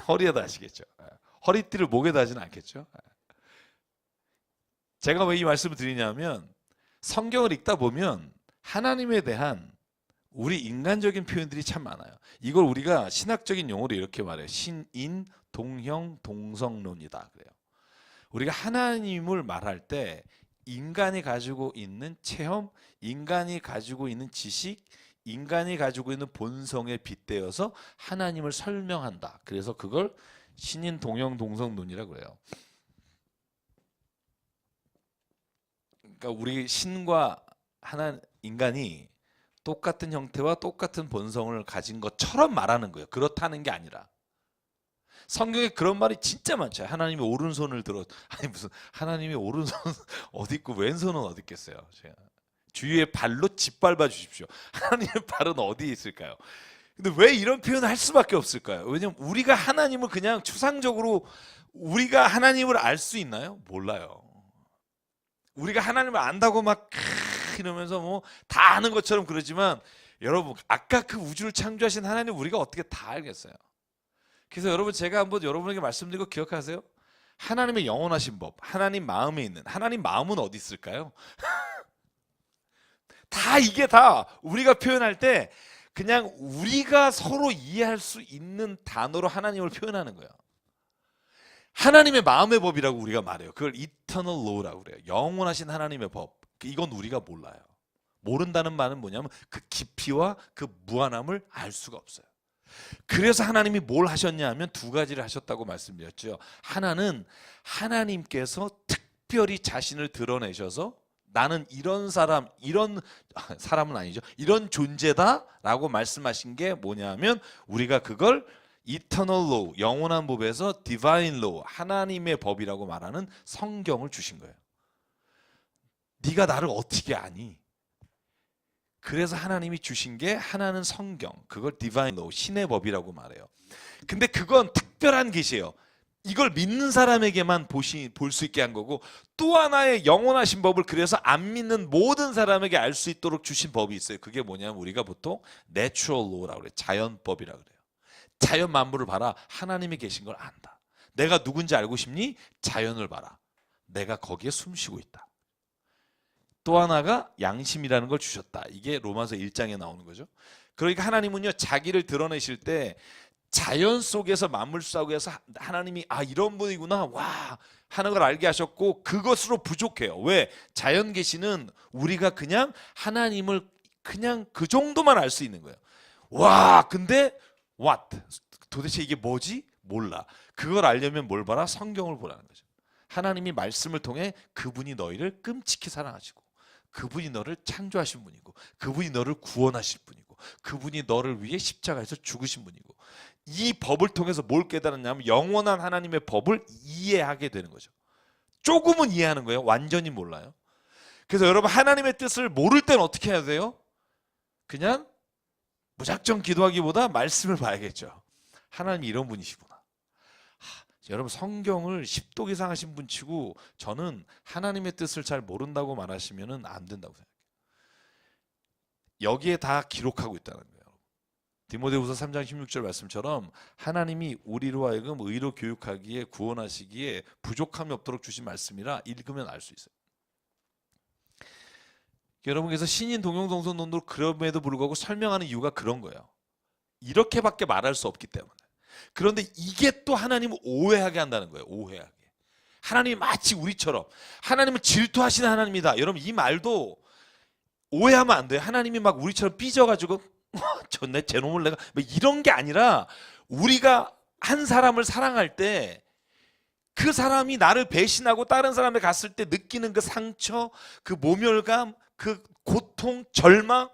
Speaker 1: 허리에다 하시겠죠. 허리띠를 목에다 하지는 않겠죠. 제가 왜 이 말씀을 드리냐면 성경을 읽다 보면 하나님에 대한 우리 인간적인 표현들이 참 많아요. 이걸 우리가 신학적인 용어로 이렇게 말해요. 신인 동형 동성론이다 그래요. 우리가 하나님을 말할 때 인간이 가지고 있는 체험, 인간이 가지고 있는 지식, 인간이 가지고 있는 본성에 빗대어서 하나님을 설명한다. 그래서 그걸 신인 동형 동성론이라고 그래요. 그러니까 우리 신과 인간이 똑같은 형태와 똑같은 본성을 가진 것처럼 말하는 거예요. 그렇다는 게 아니라. 성경에 그런 말이 진짜 많죠. 하나님이 오른손을 들어. 아니 무슨 하나님이 오른손 어디 있고 왼손은 어디 있겠어요. 주위의 발로 짓밟아 주십시오. 하나님의 발은 어디에 있을까요? 근데 왜 이런 표현을 할 수밖에 없을까요? 왜냐면 우리가 하나님을 그냥 추상적으로 우리가 하나님을 알 수 있나요? 몰라요. 우리가 하나님을 안다고 막 이러면서 다 아는 것처럼 그러지만 여러분, 아까 그 우주를 창조하신 하나님 우리가 어떻게 다 알겠어요? 그래서 여러분, 제가 한번 여러분에게 말씀드리고 기억하세요. 하나님의 영원하신 법, 하나님 마음에 있는, 하나님 마음은 어디 있을까요? 이게 다 우리가 표현할 때 그냥 우리가 서로 이해할 수 있는 단어로 하나님을 표현하는 거예요. 하나님의 마음의 법이라고 우리가 말해요. 그걸 eternal law라고 그래요. 영원하신 하나님의 법. 이건 우리가 몰라요. 모른다는 말은 뭐냐면 그 깊이와 그 무한함을 알 수가 없어요. 그래서 하나님이 뭘 하셨냐 하면 두 가지를 하셨다고 말씀드렸죠. 하나는 하나님께서 특별히 자신을 드러내셔서 나는 이런 사람, 이런 사람은 아니죠. 이런 존재다라고 말씀하신 게 뭐냐면 우리가 그걸 Eternal Law, 영원한 법에서 Divine Law, 하나님의 법이라고 말하는 성경을 주신 거예요. 네가 나를 어떻게 아니? 그래서 하나님이 주신 게 하나는 성경, 그걸 Divine Law, 신의 법이라고 말해요. 근데 그건 특별한 계시예요. 이걸 믿는 사람에게만 볼 수 있게 한 거고, 또 하나의 영원하신 법을 그래서 안 믿는 모든 사람에게 알 수 있도록 주신 법이 있어요. 그게 뭐냐면 우리가 보통 Natural Law라고 그래요. 자연법이라고 그래요. 자연 만물을 봐라. 하나님이 계신 걸 안다. 내가 누군지 알고 싶니? 자연을 봐라. 내가 거기에 숨쉬고 있다. 또 하나가 양심이라는 걸 주셨다. 이게 로마서 1장에 나오는 거죠. 그러니까 하나님은요, 자기를 드러내실 때 자연 속에서 만물 속에서 하나님이 이런 분이구나 와 하는 걸 알게 하셨고, 그것으로 부족해요. 왜? 자연 계시는 우리가 그냥 하나님을 그냥 그 정도만 알 수 있는 거예요. 와, 근데 what? 도대체 이게 뭐지? 몰라. 그걸 알려면 뭘 봐라? 성경을 보라는 거죠. 하나님이 말씀을 통해 그분이 너희를 끔찍히 사랑하시고, 그분이 너를 창조하신 분이고, 그분이 너를 구원하실 분이고, 그분이 너를 위해 십자가에서 죽으신 분이고, 이 법을 통해서 뭘 깨달았냐면 영원한 하나님의 법을 이해하게 되는 거죠. 조금은 이해하는 거예요. 완전히 몰라요. 그래서 여러분, 하나님의 뜻을 모를 때는 어떻게 해야 돼요? 그냥 무작정 기도하기보다 말씀을 봐야겠죠. 하나님이 이런 분이시구나. 여러분, 성경을 10독 이상 하신 분 치고 저는 하나님의 뜻을 잘 모른다고 말하시면 안 된다고 생각해요. 여기에 다 기록하고 있다는 거예요. 디모데후서 3장 16절 말씀처럼 하나님이 우리로 하여금 의로 교육하기에, 구원하시기에 부족함이 없도록 주신 말씀이라 읽으면 알 수 있어요. 여러분께서 신인 동용동서론도 그럼에도 불구하고 설명하는 이유가 그런 거예요. 이렇게밖에 말할 수 없기 때문에. 그런데 이게 또 하나님을 오해하게 한다는 거예요. 오해하게. 하나님이 마치 우리처럼 하나님은 질투하시는 하나님이다. 여러분, 이 말도 오해하면 안 돼요. 하나님이 막 우리처럼 삐져가지고 제 놈을 내가 이런 게 아니라, 우리가 한 사람을 사랑할 때 그 사람이 나를 배신하고 다른 사람에 갔을 때 느끼는 그 상처, 그 모멸감, 그 고통, 절망,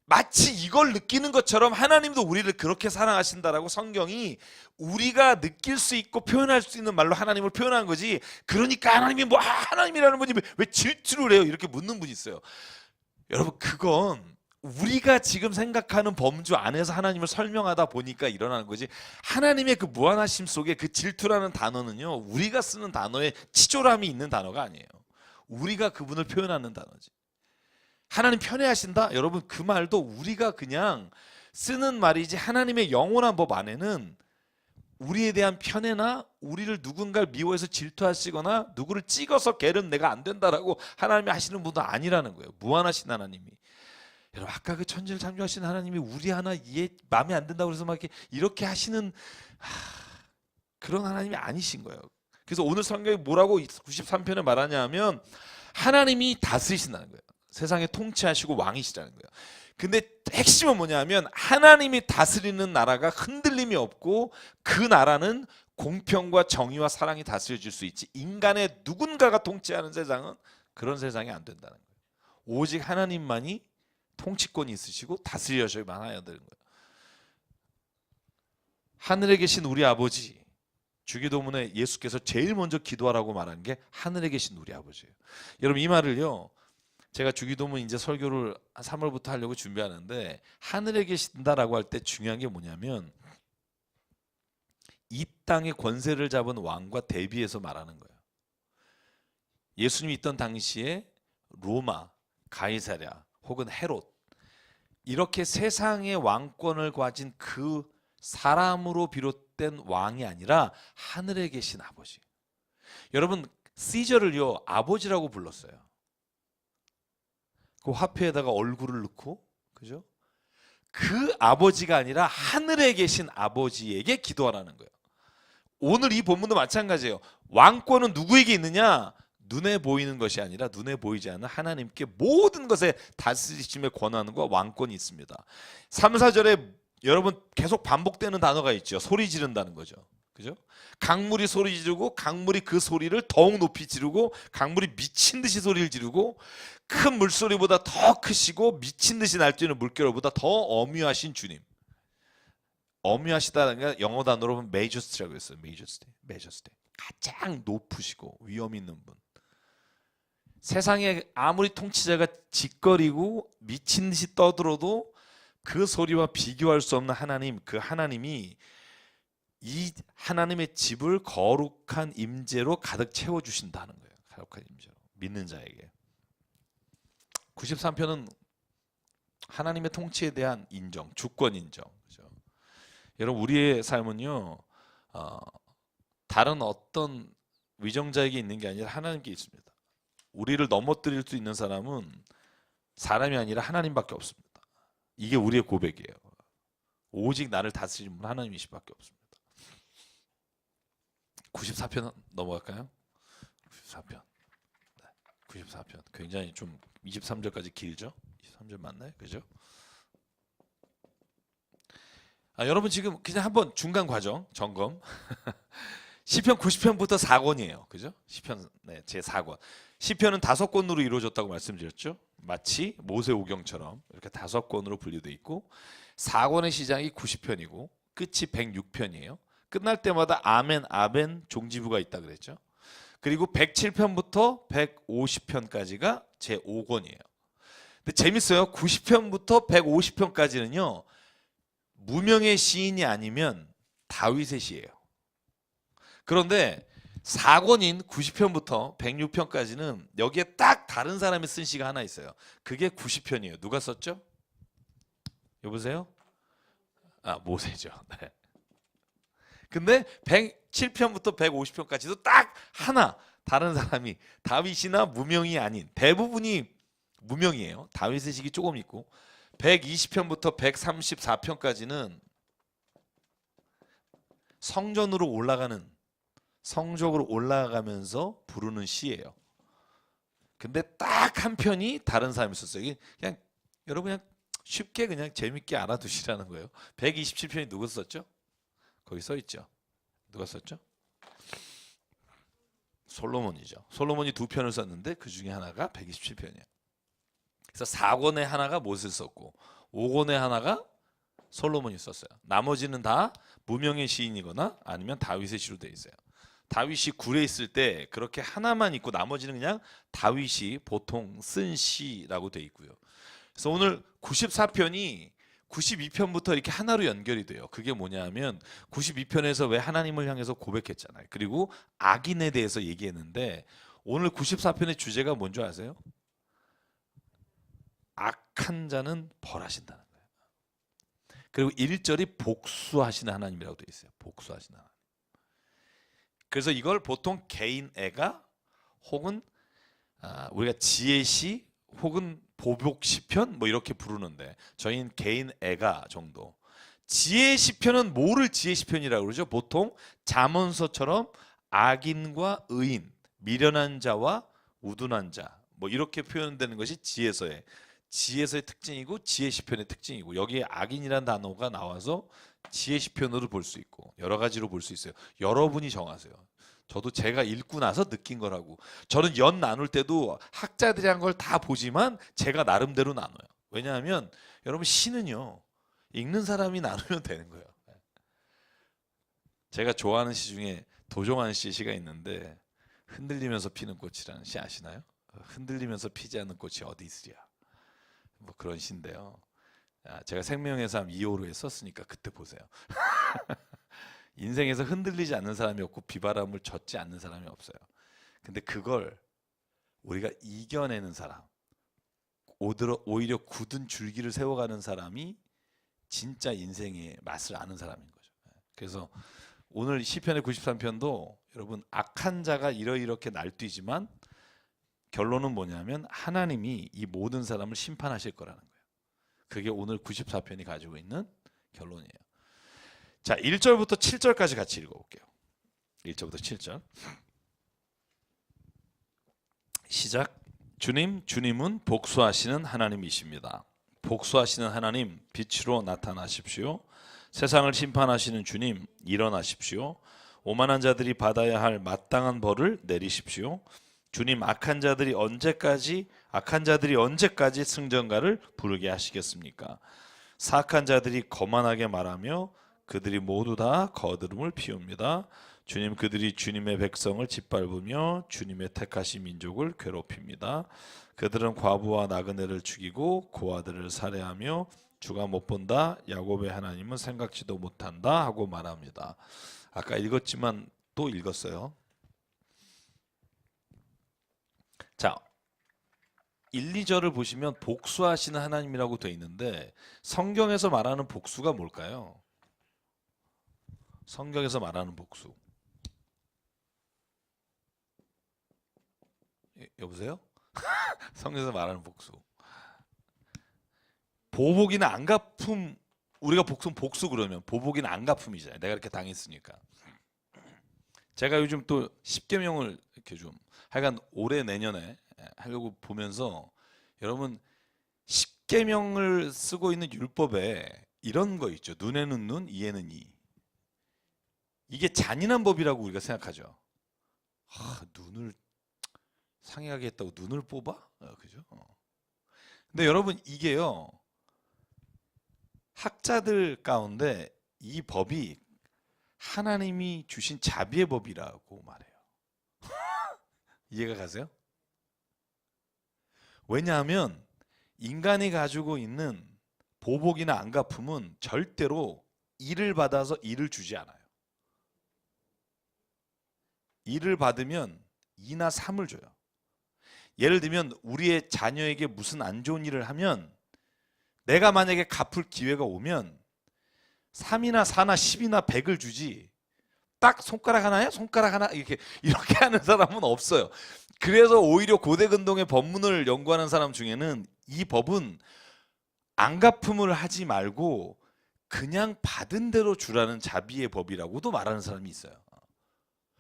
Speaker 1: 마치 이걸 느끼는 것처럼 하나님도 우리를 그렇게 사랑하신다라고 성경이 우리가 느낄 수 있고 표현할 수 있는 말로 하나님을 표현한 거지. 그러니까 하나님이 하나님이라는 분이 왜 질투를 해요? 이렇게 묻는 분이 있어요. 여러분, 그건 우리가 지금 생각하는 범주 안에서 하나님을 설명하다 보니까 일어나는 거지, 하나님의 그 무한하심 속에 그 질투라는 단어는요, 우리가 쓰는 단어에 치졸함이 있는 단어가 아니에요. 우리가 그분을 표현하는 단어지. 하나님 편애하신다? 여러분, 그 말도 우리가 그냥 쓰는 말이지, 하나님의 영원한 법 안에는 우리에 대한 편애나 우리를 누군가를 미워해서 질투하시거나 누구를 찍어서 걔는 내가 안 된다라고 하나님이 하시는 분도 아니라는 거예요. 무한하신 하나님이. 여러분, 아까 그 천지를 창조하신 하나님이 우리 하나 이해 마음에 안 든다고 해서 막 이렇게 하시는 그런 하나님이 아니신 거예요. 그래서 오늘 성경이 뭐라고 93편에 말하냐 하면 하나님이 다스리신다는 거예요. 세상에 통치하시고 왕이시라는 거예요. 근데 핵심은 뭐냐 하면 하나님이 다스리는 나라가 흔들림이 없고, 그 나라는 공평과 정의와 사랑이 다스려질 수 있지, 인간의 누군가가 통치하는 세상은 그런 세상이 안 된다는 거예요. 오직 하나님만이 통치권이 있으시고 다스려야만 해야 되는 거예요. 하늘에 계신 우리 아버지, 주기도문에 예수께서 제일 먼저 기도하라고 말한 게 하늘에 계신 우리 아버지예요. 여러분, 이 말을요, 제가 주기도문 이제 설교를 3월부터 하려고 준비하는데, 하늘에 계신다라고 할 때 중요한 게 뭐냐면 이 땅의 권세를 잡은 왕과 대비해서 말하는 거예요. 예수님이 있던 당시에 로마, 가이사랴 혹은 헤롯, 이렇게 세상의 왕권을 가진 그 사람으로 비롯된 왕이 아니라 하늘에 계신 아버지. 여러분, 시저를요 아버지라고 불렀어요. 그 화폐에다가 얼굴을 넣고, 그죠? 그 아버지가 아니라 하늘에 계신 아버지에게 기도하라는 거예요. 오늘 이 본문도 마찬가지예요. 왕권은 누구에게 있느냐? 눈에 보이는 것이 아니라 눈에 보이지 않는 하나님께 모든 것에 다스리심의 권한과 왕권이 있습니다. 3, 4절에 여러분 계속 반복되는 단어가 있죠. 소리 지른다는 거죠. 그죠? 강물이 소리 지르고 강물이 그 소리를 더욱 높이 지르고 강물이 미친 듯이 소리를 지르고 큰 물소리보다 더 크시고 미친 듯이 날뛰는 물결보다 더 엄유하신 주님. 엄유하시다는 게 영어 단어로 보면 majesty라고 했어요. majesty. 가장 높으시고 위엄 있는 분. 세상에 아무리 통치자가 짓거리고 미친 듯이 떠들어도 그 소리와 비교할 수 없는 하나님, 그 하나님이 이 하나님의 집을 거룩한 임재로 가득 채워주신다는 거예요. 거룩한 임재로 믿는 자에게. 93편은 하나님의 통치에 대한 인정, 주권 인정. 그렇죠? 여러분 우리의 삶은요 다른 어떤 위정자에게 있는 게 아니라 하나님께 있습니다. 우리를 넘어뜨릴 수 있는 사람은 사람이 아니라 하나님밖에 없습니다. 이게 우리의 고백이에요. 오직 나를 다스리는 분 하나님이시밖에 없습니다. 94편 넘어갈까요? 94편. 94편. 굉장히 좀 23절까지 길죠? 23절 맞나요? 그죠? 여러분 지금 그냥 한번 중간 과정 점검. 시편 90편부터 4권이에요. 그죠? 시편 제 4권. 시편은 5권으로 이루어졌다고 말씀드렸죠. 마치 모세오경처럼 이렇게 5권으로 분류되어 있고 4권의 시작이 90편이고 끝이 106편이에요. 끝날 때마다 아멘, 아멘 종지부가 있다 그랬죠. 그리고 107편부터 150편까지가 제 5권이에요. 근데 재밌어요. 90편부터 150편까지는요. 무명의 시인이 아니면 다윗의 시예요. 그런데 4권인 90편부터 106편까지는 여기에 딱 다른 사람이 쓴 시가 하나 있어요. 그게 90편이에요. 누가 썼죠? 여보세요? 모세죠. 네. 근데 107편부터 150편까지도 딱 하나 다른 사람이 다윗이나 무명이 아닌 대부분이 무명이에요. 다윗의 시기 조금 있고 120편부터 134편까지는 성적으로 올라가면서 부르는 시예요. 근데 딱 한 편이 다른 사람이 썼어요. 그냥 여러분 그냥 쉽게 그냥 재밌게 알아두시라는 거예요. 127편이 누구 썼죠? 거기 써 있죠. 누가 썼죠? 솔로몬이죠. 솔로몬이 2편을 썼는데 그 중에 하나가 127편이에요. 그래서 4권의 하나가 모세 썼고 5권의 하나가 솔로몬이 썼어요. 나머지는 다 무명의 시인이거나 아니면 다윗의 시로 되어 있어요. 다윗이 굴에 있을 때 그렇게 하나만 있고 나머지는 그냥 다윗이 보통 쓴 시라고 되어 있고요. 그래서 오늘 94편이 92편부터 이렇게 하나로 연결이 돼요. 그게 뭐냐면 92편에서 왜 하나님을 향해서 고백했잖아요. 그리고 악인에 대해서 얘기했는데 오늘 94편의 주제가 뭔지 아세요? 악한 자는 벌하신다는 거예요. 그리고 1절이 복수하시는 하나님이라고 되어 있어요. 복수하시는 하나님. 그래서 이걸 보통 개인애가 혹은 우리가 지혜시 혹은 보복시편 뭐 이렇게 부르는데 저희는 개인애가 정도. 지혜시편은 뭐를 지혜시편이라고 그러죠? 보통 잠언서처럼 악인과 의인, 미련한 자와 우둔한 자 뭐 이렇게 표현되는 것이 지혜서의 특징이고 지혜시편의 특징이고 여기에 악인이라는 단어가 나와서 지혜시편으로 볼 수 있고 여러 가지로 볼 수 있어요. 여러분이 정하세요. 저도 제가 읽고 나서 느낀 거라고. 저는 연 나눌 때도 학자들이 한 걸 다 보지만 제가 나름대로 나눠요. 왜냐하면 여러분 시는요. 읽는 사람이 나누면 되는 거예요. 제가 좋아하는 시 중에 도종환 씨 시가 있는데 흔들리면서 피는 꽃이라는 시 아시나요? 흔들리면서 피지 않는 꽃이 어디 있으랴. 뭐 그런 시인데요. 제가 생명의 삶 2호로에 썼으니까 그때 보세요. 인생에서 흔들리지 않는 사람이 없고 비바람을 젓지 않는 사람이 없어요. 근데 그걸 우리가 이겨내는 사람, 오히려 굳은 줄기를 세워가는 사람이 진짜 인생의 맛을 아는 사람인 거죠. 그래서 오늘 시편의 93편도 여러분 악한 자가 이렇게 날뛰지만 결론은 뭐냐면 하나님이 이 모든 사람을 심판하실 거라는 거예요. 그게 오늘 94편이 가지고 있는 결론이에요. 자, 1절부터 7절까지 같이 읽어볼게요. 1절부터 7절 시작. 주님은 복수하시는 하나님이십니다. 복수하시는 하나님 빛으로 나타나십시오. 세상을 심판하시는 주님, 일어나십시오. 오만한 자들이 받아야 할 마땅한 벌을 내리십시오. 주님, 악한 자들이 언제까지 승전가를 부르게 하시겠습니까? 사악한 자들이 거만하게 말하며 그들이 모두 다 거드름을 피웁니다. 주님, 그들이 주님의 백성을 짓밟으며 주님의 택하신 민족을 괴롭힙니다. 그들은 과부와 나그네를 죽이고 고아들을 살해하며 주가 못 본다, 야곱의 하나님은 생각지도 못한다 하고 말합니다. 아까 읽었지만 또 읽었어요. 자, 1, 2절을 보시면 복수하시는 하나님이라고 되어 있는데 성경에서 말하는 복수가 뭘까요? 성경에서 말하는 복수. 여보세요? 성경에서 말하는 복수. 보복이나 안갚음, 우리가 복수 그러면 보복이나 안갚음이잖아요. 내가 이렇게 당했으니까. 제가 요즘 또 십계명을 이렇게 좀 하여간 올해 내년에 하려고 보면서 여러분 십계명을 쓰고 있는 율법에 이런 거 있죠. 눈에는 눈, 이에는 이. 이게 잔인한 법이라고 우리가 생각하죠. 눈을 상해하게 했다고 눈을 뽑아? 그죠? 근데 여러분 이게요. 학자들 가운데 이 법이 하나님이 주신 자비의 법이라고 말해요. 이해가 가세요? 왜냐하면 인간이 가지고 있는 보복이나 안갚음은 절대로 일을 받아서 일을 주지 않아요. 일을 받으면 2나 3을 줘요. 예를 들면 우리의 자녀에게 무슨 안 좋은 일을 하면 내가 만약에 갚을 기회가 오면 3이나 4나 10이나 100을 주지 딱 손가락 하나야? 손가락 하나? 이렇게 하는 사람은 없어요. 그래서 오히려 고대근동의 법문을 연구하는 사람 중에는 이 법은 안갚음을 하지 말고 그냥 받은 대로 주라는 자비의 법이라고도 말하는 사람이 있어요.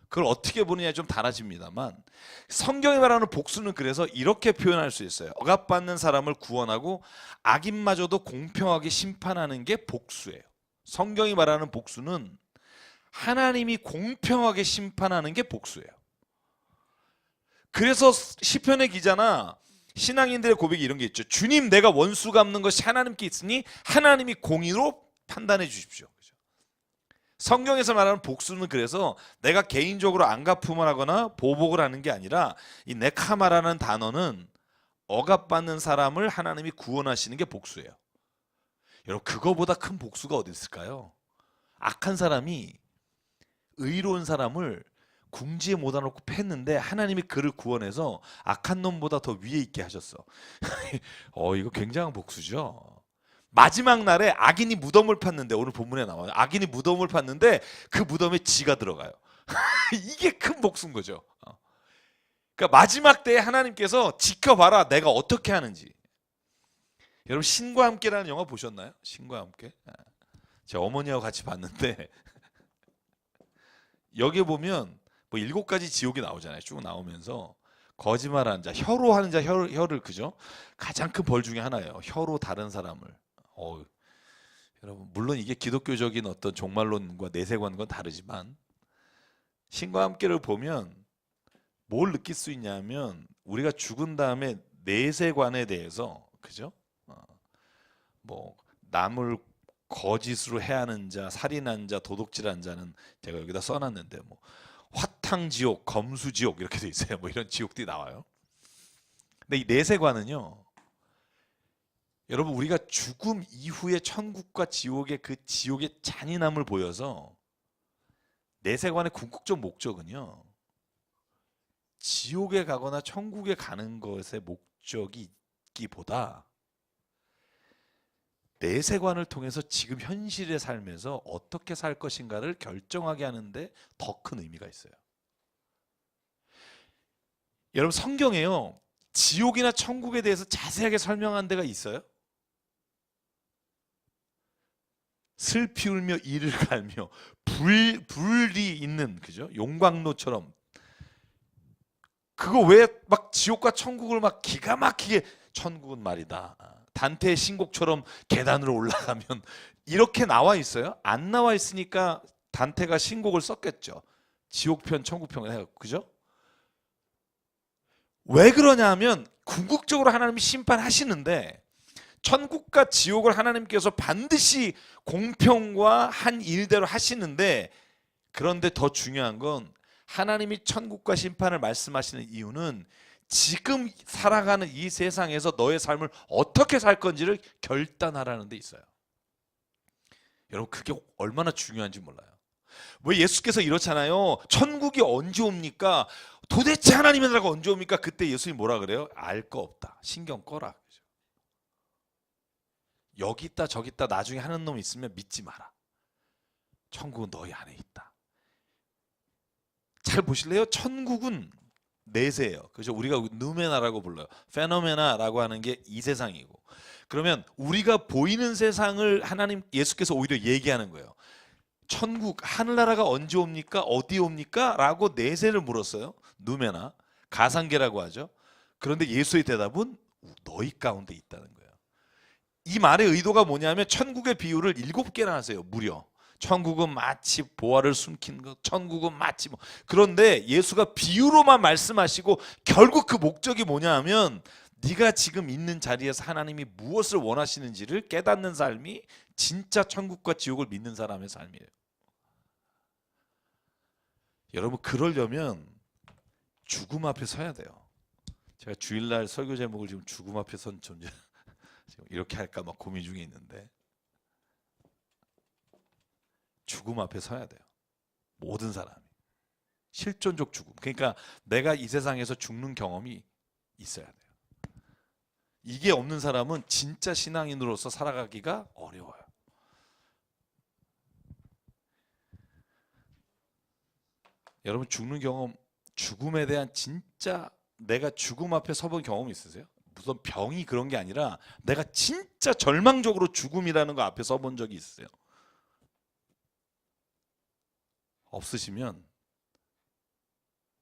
Speaker 1: 그걸 어떻게 보느냐에 좀 달라집니다만 성경이 말하는 복수는 그래서 이렇게 표현할 수 있어요. 억압받는 사람을 구원하고 악인마저도 공평하게 심판하는 게 복수예요. 성경이 말하는 복수는 하나님이 공평하게 심판하는 게 복수예요. 그래서 시편의 기자나 신앙인들의 고백이 이런 게 있죠. 주님, 내가 원수 갚는 것이 하나님께 있으니 하나님이 공의로 판단해 주십시오. 성경에서 말하는 복수는 그래서 내가 개인적으로 안갚음을 하거나 보복을 하는 게 아니라 이 네카마라는 단어는 억압받는 사람을 하나님이 구원하시는 게 복수예요. 여러분 그거보다 큰 복수가 어디 있을까요? 악한 사람이 의로운 사람을 궁지에 못아놓고 팼는데 하나님이 그를 구원해서 악한 놈보다 더 위에 있게 하셨어. 이거 굉장한 복수죠. 마지막 날에 악인이 무덤을 팠는데 오늘 본문에 나와요. 악인이 무덤을 팠는데 그 무덤에 지가 들어가요. 이게 큰 복수인 거죠. 그러니까 마지막 때에 하나님께서 지켜봐라 내가 어떻게 하는지. 여러분 신과 함께라는 영화 보셨나요? 신과 함께. 제 어머니하고 같이 봤는데 여기 보면 뭐 7가지 지옥이 나오잖아요. 쭉 나오면서 거짓말하는 자, 혀로 하는 자, 혀를 그죠? 가장 큰 벌 중에 하나예요. 혀로 다른 사람을. 여러분 물론 이게 기독교적인 어떤 종말론과 내세관과 다르지만 신과 함께를 보면 뭘 느낄 수 있냐면 우리가 죽은 다음에 내세관에 대해서 그죠? 뭐 남을 거짓으로 해하는 자, 살인한 자, 도둑질한 자는 제가 여기다 써놨는데 뭐 화탕지옥, 검수지옥 이렇게 돼 있어요. 뭐 이런 지옥들이 나와요. 근데 이 내세관은요. 여러분 우리가 죽음 이후에 천국과 지옥의 그 지옥의 잔인함을 보여서 내세관의 궁극적 목적은요. 지옥에 가거나 천국에 가는 것의 목적이 있기보다 내세관을 통해서 지금 현실의 삶에서 어떻게 살 것인가를 결정하게 하는데 더 큰 의미가 있어요. 여러분 성경에요. 지옥이나 천국에 대해서 자세하게 설명한 데가 있어요? 슬피 울며 이를 갈며 불이 있는 그죠? 용광로처럼 그거 왜 막 지옥과 천국을 막 기가 막히게 천국은 말이다. 단테의 신곡처럼 계단으로 올라가면 이렇게 나와 있어요? 안 나와 있으니까 단테가 신곡을 썼겠죠. 지옥편, 천국편 해갖고, 그죠? 왜 그러냐면 궁극적으로 하나님이 심판하시는데 천국과 지옥을 하나님께서 반드시 공평과 한 일대로 하시는데, 그런데 더 중요한 건 하나님이 천국과 심판을 말씀하시는 이유는 지금 살아가는 이 세상에서 너의 삶을 어떻게 살 건지를 결단하라는 데 있어요. 여러분, 그게 얼마나 중요한지 몰라요. 왜 예수께서 이렇잖아요. 천국이 언제 옵니까? 도대체 하나님의 나라가 언제 옵니까? 그때 예수님이 뭐라 그래요? 알 거 없다. 신경 꺼라. 여기 있다 저기 있다 나중에 하는 놈 있으면 믿지 마라. 천국은 너희 안에 있다. 잘 보실래요? 천국은 내세예요. 그죠? 우리가 누메나라고 불러요. 페노메나라고 하는 게 이 세상이고. 그러면 우리가 보이는 세상을 하나님 예수께서 오히려 얘기하는 거예요. 천국 하늘나라가 언제 옵니까? 어디 옵니까? 라고 내세를 물었어요. 누메나 가상계라고 하죠. 그런데 예수의 대답은 너희 가운데 있다는 거예요. 이 말의 의도가 뭐냐면 천국의 비유를 7개나 하세요. 무려. 천국은 마치 보화를 숨긴 것, 천국은 마치 뭐. 그런데 예수가 비유로만 말씀하시고 결국 그 목적이 뭐냐 하면 네가 지금 있는 자리에서 하나님이 무엇을 원하시는지를 깨닫는 삶이 진짜 천국과 지옥을 믿는 사람의 삶이에요. 여러분, 그러려면 죽음 앞에 서야 돼요. 제가 주일날 설교 제목을 지금 죽음 앞에 선 존재 지금 이렇게 할까 막 고민 중에 있는데, 죽음 앞에 서야 돼요. 모든 사람이. 실존적 죽음. 그러니까 내가 이 세상에서 죽는 경험이 있어야 돼요. 이게 없는 사람은 진짜 신앙인으로서 살아가기가 어려워요. 여러분, 죽는 경험, 죽음에 대한 진짜 내가 죽음 앞에 서본 경험 있으세요? 무슨 병이 그런 게 아니라 내가 진짜 절망적으로 죽음이라는 거 앞에 서본 적이 있으세요? 없으시면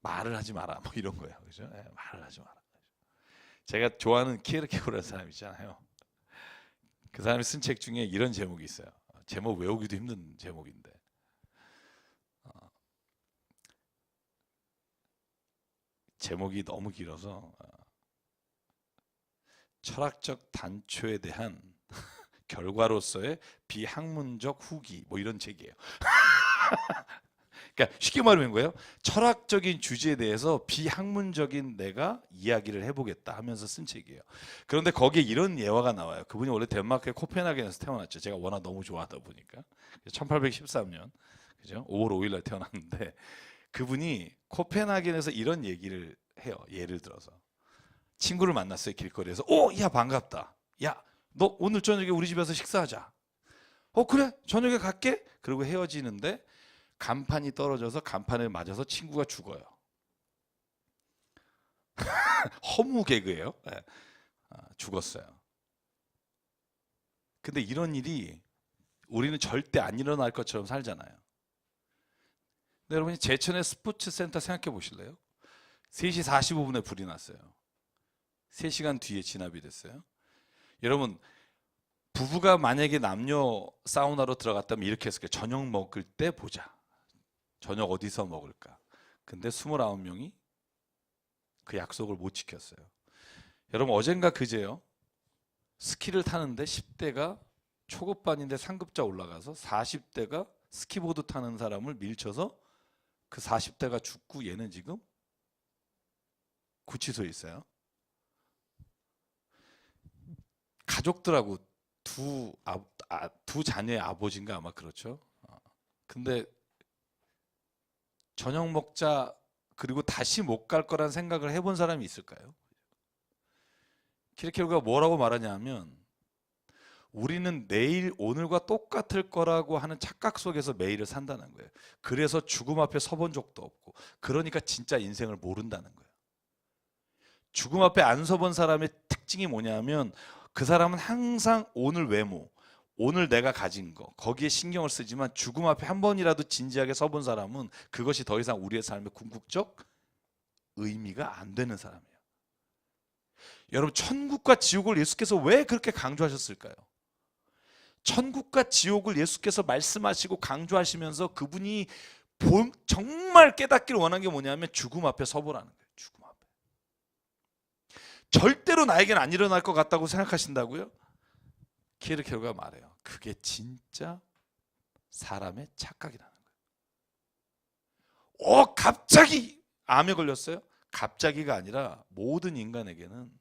Speaker 1: 말을 하지 마라 뭐 이런 거예요. 그죠? 네, 말을 하지 마라. 제가 좋아하는 키에르케고르라는 사람 있잖아요. 그 사람이 쓴 책 중에 이런 제목이 있어요. 제목 외우기도 힘든 제목인데, 제목이 너무 길어서 철학적 단초에 대한 결과로서의 비학문적 후기 뭐 이런 책이에요. 그러니까 쉽게 말하면 거예요. 철학적인 주제에 대해서 비학문적인 내가 이야기를 해보겠다 하면서 쓴 책이에요. 그런데 거기에 이런 예화가 나와요. 그분이 원래 덴마크의 코펜하겐에서 태어났죠. 제가 워낙 너무 좋아하다 보니까 1813년 그죠? 5월 5일 날 태어났는데, 그분이 코펜하겐에서 이런 얘기를 해요. 예를 들어서 친구를 만났어요. 길거리에서. 야 반갑다. 야 너 오늘 저녁에 우리 집에서 식사하자. 그래 저녁에 갈게. 그리고 헤어지는데 간판이 떨어져서 간판에 맞아서 친구가 죽어요. 허무 개그예요. 네. 죽었어요. 근데 이런 일이 우리는 절대 안 일어날 것처럼 살잖아요. 근데 여러분이 제천의 스포츠센터 생각해 보실래요? 3시 45분에 불이 났어요. 3시간 뒤에 진압이 됐어요. 여러분, 부부가 만약에 남녀 사우나로 들어갔다면 이렇게 했을 거예요. 저녁 먹을 때 보자. 저녁 어디서 먹을까? 근데 29명이 그 약속을 못 지켰어요. 여러분, 어젠가 그제요. 스키를 타는데 10대가 초급반인데 상급자 올라가서 40대가 스키보드 타는 사람을 밀쳐서 그 40대가 죽고 얘는 지금 구치소에 있어요. 가족들하고 두 자녀의 아버지인가 아마 그렇죠. 근데 저녁 먹자 그리고 다시 못 갈 거란 생각을 해본 사람이 있을까요? 키르케고르가 뭐라고 말하냐면 우리는 내일 오늘과 똑같을 거라고 하는 착각 속에서 매일을 산다는 거예요. 그래서 죽음 앞에 서본 적도 없고, 그러니까 진짜 인생을 모른다는 거예요. 죽음 앞에 안 서본 사람의 특징이 뭐냐면 그 사람은 항상 오늘 외모, 오늘 내가 가진 거 거기에 신경을 쓰지만 죽음 앞에 한 번이라도 진지하게 서본 사람은 그것이 더 이상 우리의 삶의 궁극적 의미가 안 되는 사람이에요. 여러분, 천국과 지옥을 예수께서 왜 그렇게 강조하셨을까요? 천국과 지옥을 예수께서 말씀하시고 강조하시면서 그분이 정말 깨닫기를 원한 게 뭐냐면 죽음 앞에 서보라는 거예요. 죽음 앞에. 절대로 나에게는 안 일어날 것 같다고 생각하신다고요? 키르케고르가 말해요. 그게 진짜 사람의 착각이라는 거예요. 갑자기 암에 걸렸어요? 갑자기가 아니라 모든 인간에게는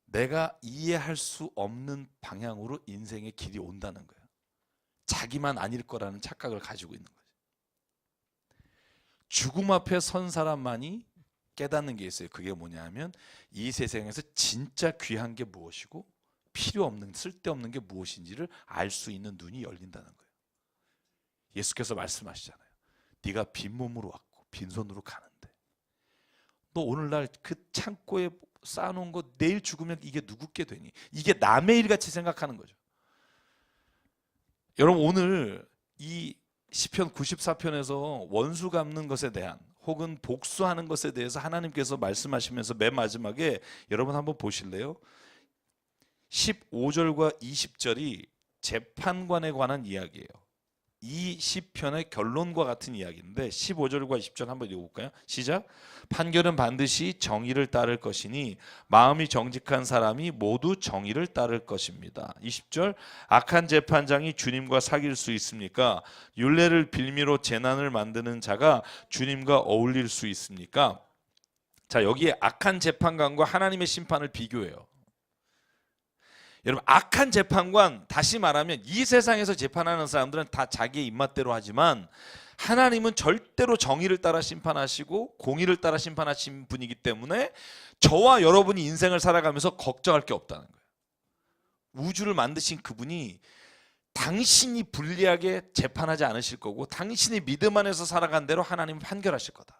Speaker 1: 내가 이해할 수 없는 방향으로 인생의 길이 온다는 거예요. 자기만 아닐 거라는 착각을 가지고 있는 거예요. 죽음 앞에 선 사람만이 깨닫는 게 있어요. 그게 뭐냐면 이 세상에서 진짜 귀한 게 무엇이고 필요 없는 쓸데없는 게 무엇인지를 알 수 있는 눈이 열린다는 거예요. 예수께서 말씀하시잖아요. 네가 빈몸으로 왔고 빈손으로 가는데 너 오늘날 그 창고에 쌓아놓은 거 내일 죽으면 이게 누구께 되니? 이게 남의 일같이 생각하는 거죠. 여러분 오늘 이 시편 94편에서 원수 갚는 것에 대한 혹은 복수하는 것에 대해서 하나님께서 말씀하시면서 맨 마지막에 여러분 한번 보실래요? 15절과 20절이 재판관에 관한 이야기예요. 이 시편의 결론과 같은 이야기인데 15절과 20절 한번 읽어볼까요? 시작. 판결은 반드시 정의를 따를 것이니 마음이 정직한 사람이 모두 정의를 따를 것입니다. 20절. 악한 재판장이 주님과 사귈 수 있습니까? 율례를 빌미로 재난을 만드는 자가 주님과 어울릴 수 있습니까? 자, 여기에 악한 재판관과 하나님의 심판을 비교해요. 여러분 악한 재판관, 다시 말하면 이 세상에서 재판하는 사람들은 다 자기의 입맛대로 하지만 하나님은 절대로 정의를 따라 심판하시고 공의를 따라 심판하신 분이기 때문에 저와 여러분이 인생을 살아가면서 걱정할 게 없다는 거예요. 우주를 만드신 그분이 당신이 불리하게 재판하지 않으실 거고 당신이 믿음 안에서 살아간 대로 하나님은 판결하실 거다.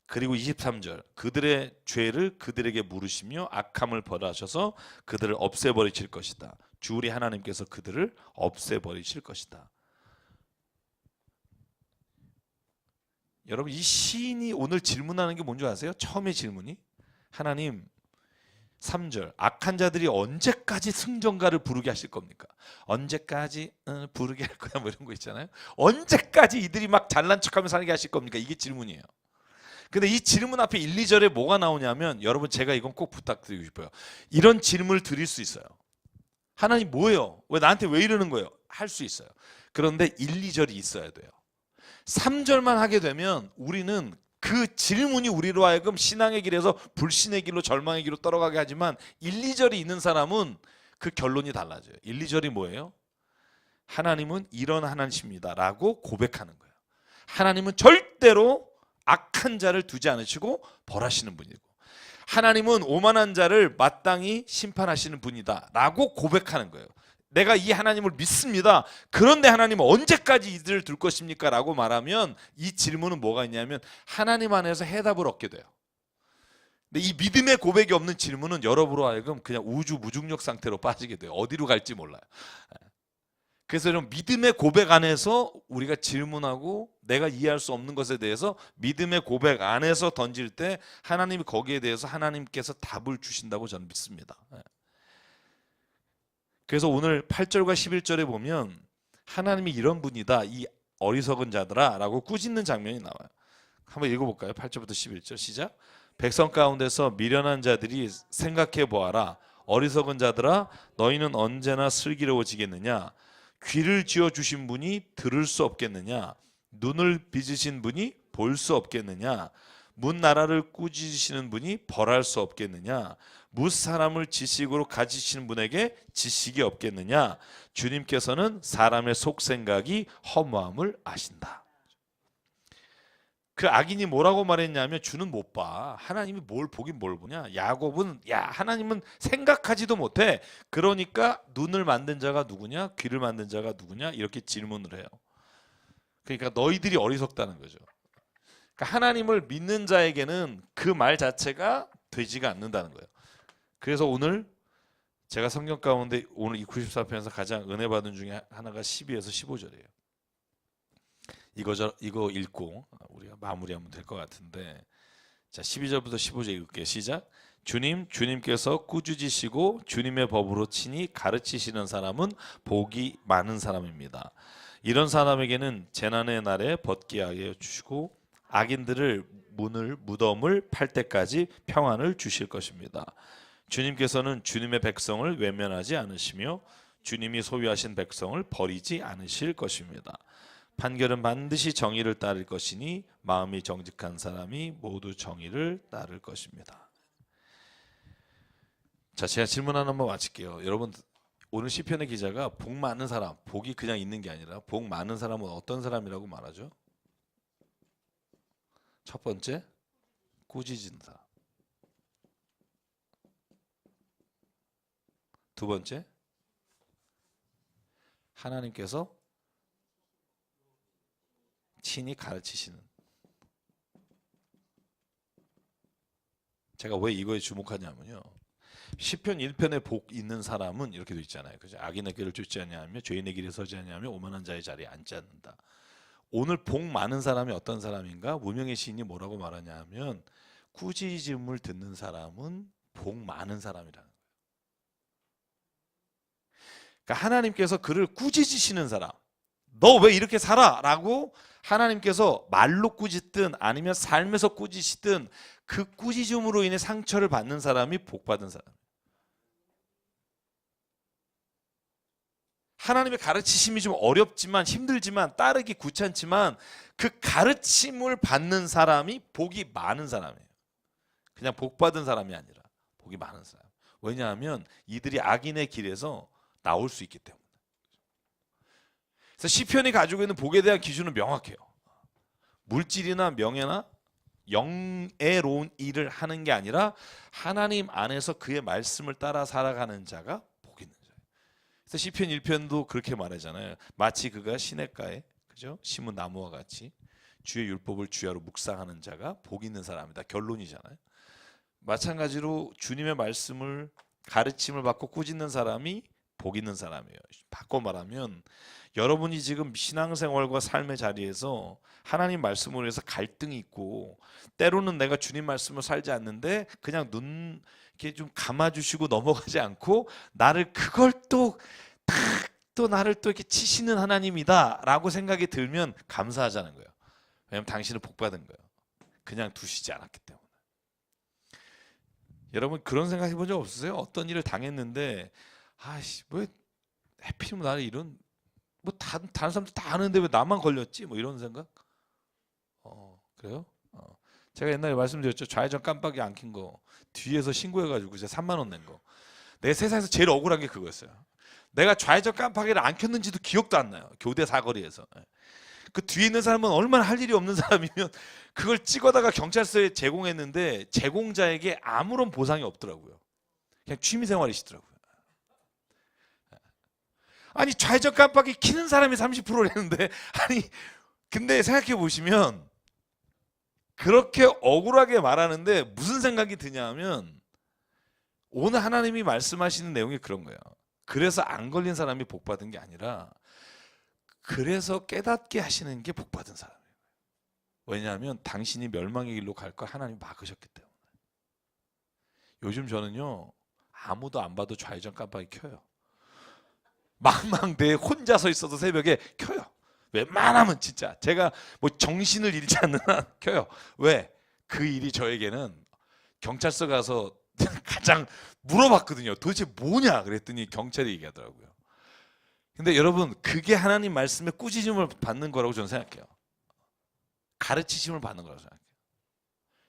Speaker 1: 그리고 23절. 그들의 죄를 그들에게 물으시며 악함을 벌하셔서 그들을 없애버리실 것이다. 주 우리 하나님께서 그들을 없애버리실 것이다. 여러분 이 시인이 오늘 질문하는 게 뭔지 아세요? 처음에 질문이 하나님 3절. 악한 자들이 언제까지 승전가를 부르게 하실 겁니까? 언제까지 부르게 할 거야 뭐 이런 거 있잖아요. 언제까지 이들이 막 잘난 척하며 살게 하실 겁니까? 이게 질문이에요. 근데 이 질문 앞에 1, 2절에 뭐가 나오냐면 여러분 제가 이건 꼭 부탁드리고 싶어요. 이런 질문을 드릴 수 있어요. 하나님 뭐예요? 나한테 왜 이러는 거예요? 할 수 있어요. 그런데 1, 2절이 있어야 돼요. 3절만 하게 되면 우리는 그 질문이 우리로 하여금 신앙의 길에서 불신의 길로 절망의 길로 떨어가게 하지만 1, 2절이 있는 사람은 그 결론이 달라져요. 1, 2절이 뭐예요? 하나님은 이런 하나님이십니다 라고 고백하는 거예요. 하나님은 절대로 악한 자를 두지 않으시고 벌하시는 분이고 하나님은 오만한 자를 마땅히 심판하시는 분이다 라고 고백하는 거예요. 내가 이 하나님을 믿습니다. 그런데 하나님은 언제까지 이들을 둘 것입니까? 라고 말하면 이 질문은 뭐가 있냐면 하나님 안에서 해답을 얻게 돼요. 근데 이 믿음의 고백이 없는 질문은 여러분으로 하여금 그냥 우주 무중력 상태로 빠지게 돼요. 어디로 갈지 몰라요. 그래서 이런 믿음의 고백 안에서 우리가 질문하고 내가 이해할 수 없는 것에 대해서 믿음의 고백 안에서 던질 때 하나님이 거기에 대해서 하나님께서 답을 주신다고 저는 믿습니다. 그래서 오늘 8절과 11절에 보면 하나님이 이런 분이다 이 어리석은 자들아 라고 꾸짖는 장면이 나와요. 한번 읽어볼까요? 8절부터 11절 시작. 백성 가운데서 미련한 자들이 생각해 보아라. 어리석은 자들아 너희는 언제나 슬기로워지겠느냐. 귀를 쥐어주신 분이 들을 수 없겠느냐. 눈을 빚으신 분이 볼 수 없겠느냐. 문 나라를 꾸짖으시는 분이 벌할 수 없겠느냐. 뭇 사람을 지식으로 가지시는 분에게 지식이 없겠느냐. 주님께서는 사람의 속생각이 허무함을 아신다. 그 악인이 뭐라고 말했냐면 주는 못 봐. 하나님이 뭘 보긴 뭘 보냐. 야곱은 하나님은 생각하지도 못해. 그러니까 눈을 만든 자가 누구냐? 귀를 만든 자가 누구냐? 이렇게 질문을 해요. 그러니까 너희들이 어리석다는 거죠. 그러니까 하나님을 믿는 자에게는 그 말 자체가 되지가 않는다는 거예요. 그래서 오늘 제가 성경 가운데 오늘 이 94편에서 가장 은혜 받은 중에 하나가 12에서 15절이에요. 이거 읽고 우리가 마무리하면 될 것 같은데 자, 12절부터 15절 읽을게요. 시작. 주님께서 꾸짖으시고 주님의 법으로 친히 가르치시는 사람은 복이 많은 사람입니다. 이런 사람에게는 재난의 날에 벗게 하여 주시고 악인들을 무덤을 팔 때까지 평안을 주실 것입니다. 주님께서는 주님의 백성을 외면하지 않으시며 주님이 소유하신 백성을 버리지 않으실 것입니다. 판결은 반드시 정의를 따를 것이니 마음이 정직한 사람이 모두 정의를 따를 것입니다. 자, 제가 질문 하나만 마칠게요. 여러분, 오늘 시편의 기자가 복 많은 사람, 복이 그냥 있는 게 아니라 복 많은 사람은 어떤 사람이라고 말하죠? 첫 번째, 꾸짖은 사람. 두 번째, 하나님께서 친히 가르치시는. 제가 왜 이거에 주목하냐면요, 시편 1편에 복 있는 사람은 이렇게 돼 있잖아요. 그죠? 악인의 길을 쫓지 아니하며 죄인의 길에 서지 아니하며 오만한 자의 자리에 앉지 않는다. 오늘 복 많은 사람이 어떤 사람인가? 무명의 시인이 뭐라고 말하냐면 꾸짖음을 듣는 사람은 복 많은 사람이라는 거예요. 그러니까 하나님께서 그를 꾸짖으시는 사람, 너 왜 이렇게 살아? 라고 하나님께서 말로 꾸짖든 아니면 삶에서 꾸짖으시든 그 꾸짖음으로 인해 상처를 받는 사람이 복받은 사람. 하나님의 가르치심이 좀 어렵지만 힘들지만 따르기 귀찮지만 그 가르침을 받는 사람이 복이 많은 사람이에요. 그냥 복받은 사람이 아니라 복이 많은 사람. 왜냐하면 이들이 악인의 길에서 나올 수 있기 때문에. 그래서 시편이 가지고 있는 복에 대한 기준은 명확해요. 물질이나 명예나 영예로운 일을 하는 게 아니라 하나님 안에서 그의 말씀을 따라 살아가는 자가 복이 있는 자예요. 그래서 시편 1편도 그렇게 말하잖아요. 마치 그가 시냇가에 그죠? 심은 나무와 같이 주의 율법을 주야로 묵상하는 자가 복 있는 사람이다. 결론이잖아요. 마찬가지로 주님의 말씀을 가르침을 받고 꾸짖는 사람이 복 있는 사람이에요. 바꿔 말하면 여러분이 지금 신앙생활과 삶의 자리에서 하나님 말씀으로 해서 갈등이 있고 때로는 내가 주님 말씀을 살지 않는데 그냥 눈 이렇게 좀 감아주시고 넘어가지 않고 나를 그걸 또 나를 또 이렇게 치시는 하나님이다라고 생각이 들면 감사하자는 거예요. 왜냐하면 당신은 복받은 거예요. 그냥 두시지 않았기 때문에. 여러분 그런 생각 해본 적 없으세요? 어떤 일을 당했는데 아이씨 왜 해필이면 나를 이런 뭐 다른 사람도 다 아는데 왜 나만 걸렸지? 뭐 이런 생각? 그래요? 제가 옛날에 말씀드렸죠. 좌회전 깜빡이 안 킨 거 뒤에서 신고해가지고 제가 3만 원 낸 거. 내 세상에서 제일 억울한 게 그거였어요. 내가 좌회전 깜빡이를 안 켰는지도 기억도 안 나요. 교대 사거리에서. 그 뒤에 있는 사람은 얼마나 할 일이 없는 사람이면 그걸 찍어다가 경찰서에 제공했는데 제공자에게 아무런 보상이 없더라고요. 그냥 취미생활이시더라고요. 아니 좌회전 깜빡이 키는 사람이 30%라는데 아니 근데 생각해 보시면 그렇게 억울하게 말하는데 무슨 생각이 드냐면 오늘 하나님이 말씀하시는 내용이 그런 거예요. 그래서 안 걸린 사람이 복받은 게 아니라 그래서 깨닫게 하시는 게 복받은 사람이에요. 왜냐하면 당신이 멸망의 길로 갈 걸 하나님이 막으셨기 때문에. 요즘 저는요 아무도 안 봐도 좌회전 깜빡이 켜요. 망망대해 혼자 서 있어도 새벽에 켜요. 웬만하면 진짜 제가 뭐 정신을 잃지 않는 한 켜요. 왜? 그 일이 저에게는 경찰서 가서 가장 물어봤거든요. 도대체 뭐냐 그랬더니 경찰이 얘기하더라고요. 근데 여러분 그게 하나님 말씀에 꾸짖음을 받는 거라고 저는 생각해요. 가르치심을 받는 거라고 생각해요.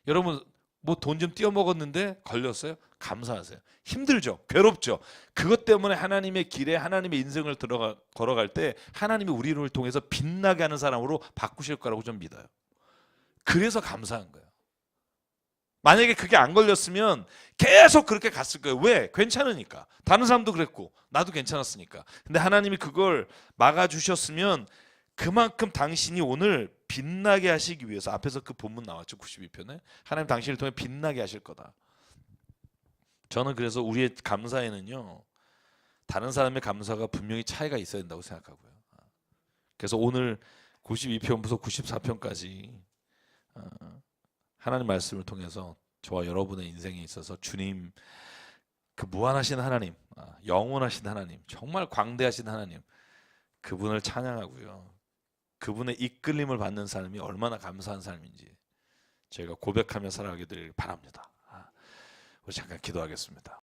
Speaker 1: 여러분 뭐 돈 좀 띄어먹었는데 걸렸어요? 감사하세요. 힘들죠. 괴롭죠. 그것 때문에 하나님의 길에 하나님의 인생을 걸어갈 때 하나님이 우리를 통해서 빛나게 하는 사람으로 바꾸실 거라고 좀 믿어요. 그래서 감사한 거예요. 만약에 그게 안 걸렸으면 계속 그렇게 갔을 거예요. 왜? 괜찮으니까. 다른 사람도 그랬고 나도 괜찮았으니까. 근데 하나님이 그걸 막아주셨으면 그만큼 당신이 오늘 빛나게 하시기 위해서 앞에서 그 본문 나왔죠. 92편에 하나님 당신을 통해 빛나게 하실 거다. 저는 그래서 우리의 감사에는요 다른 사람의 감사가 분명히 차이가 있어야 된다고 생각하고요. 그래서 오늘 92편부터 94편까지 하나님 말씀을 통해서 저와 여러분의 인생에 있어서 주님, 그 무한하신 하나님, 영원하신 하나님, 정말 광대하신 하나님, 그분을 찬양하고요. 그분의 이끌림을 받는 삶이 얼마나 감사한 삶인지 저희가 고백하며 살아가게 되길 바랍니다. 우리 잠깐 기도하겠습니다.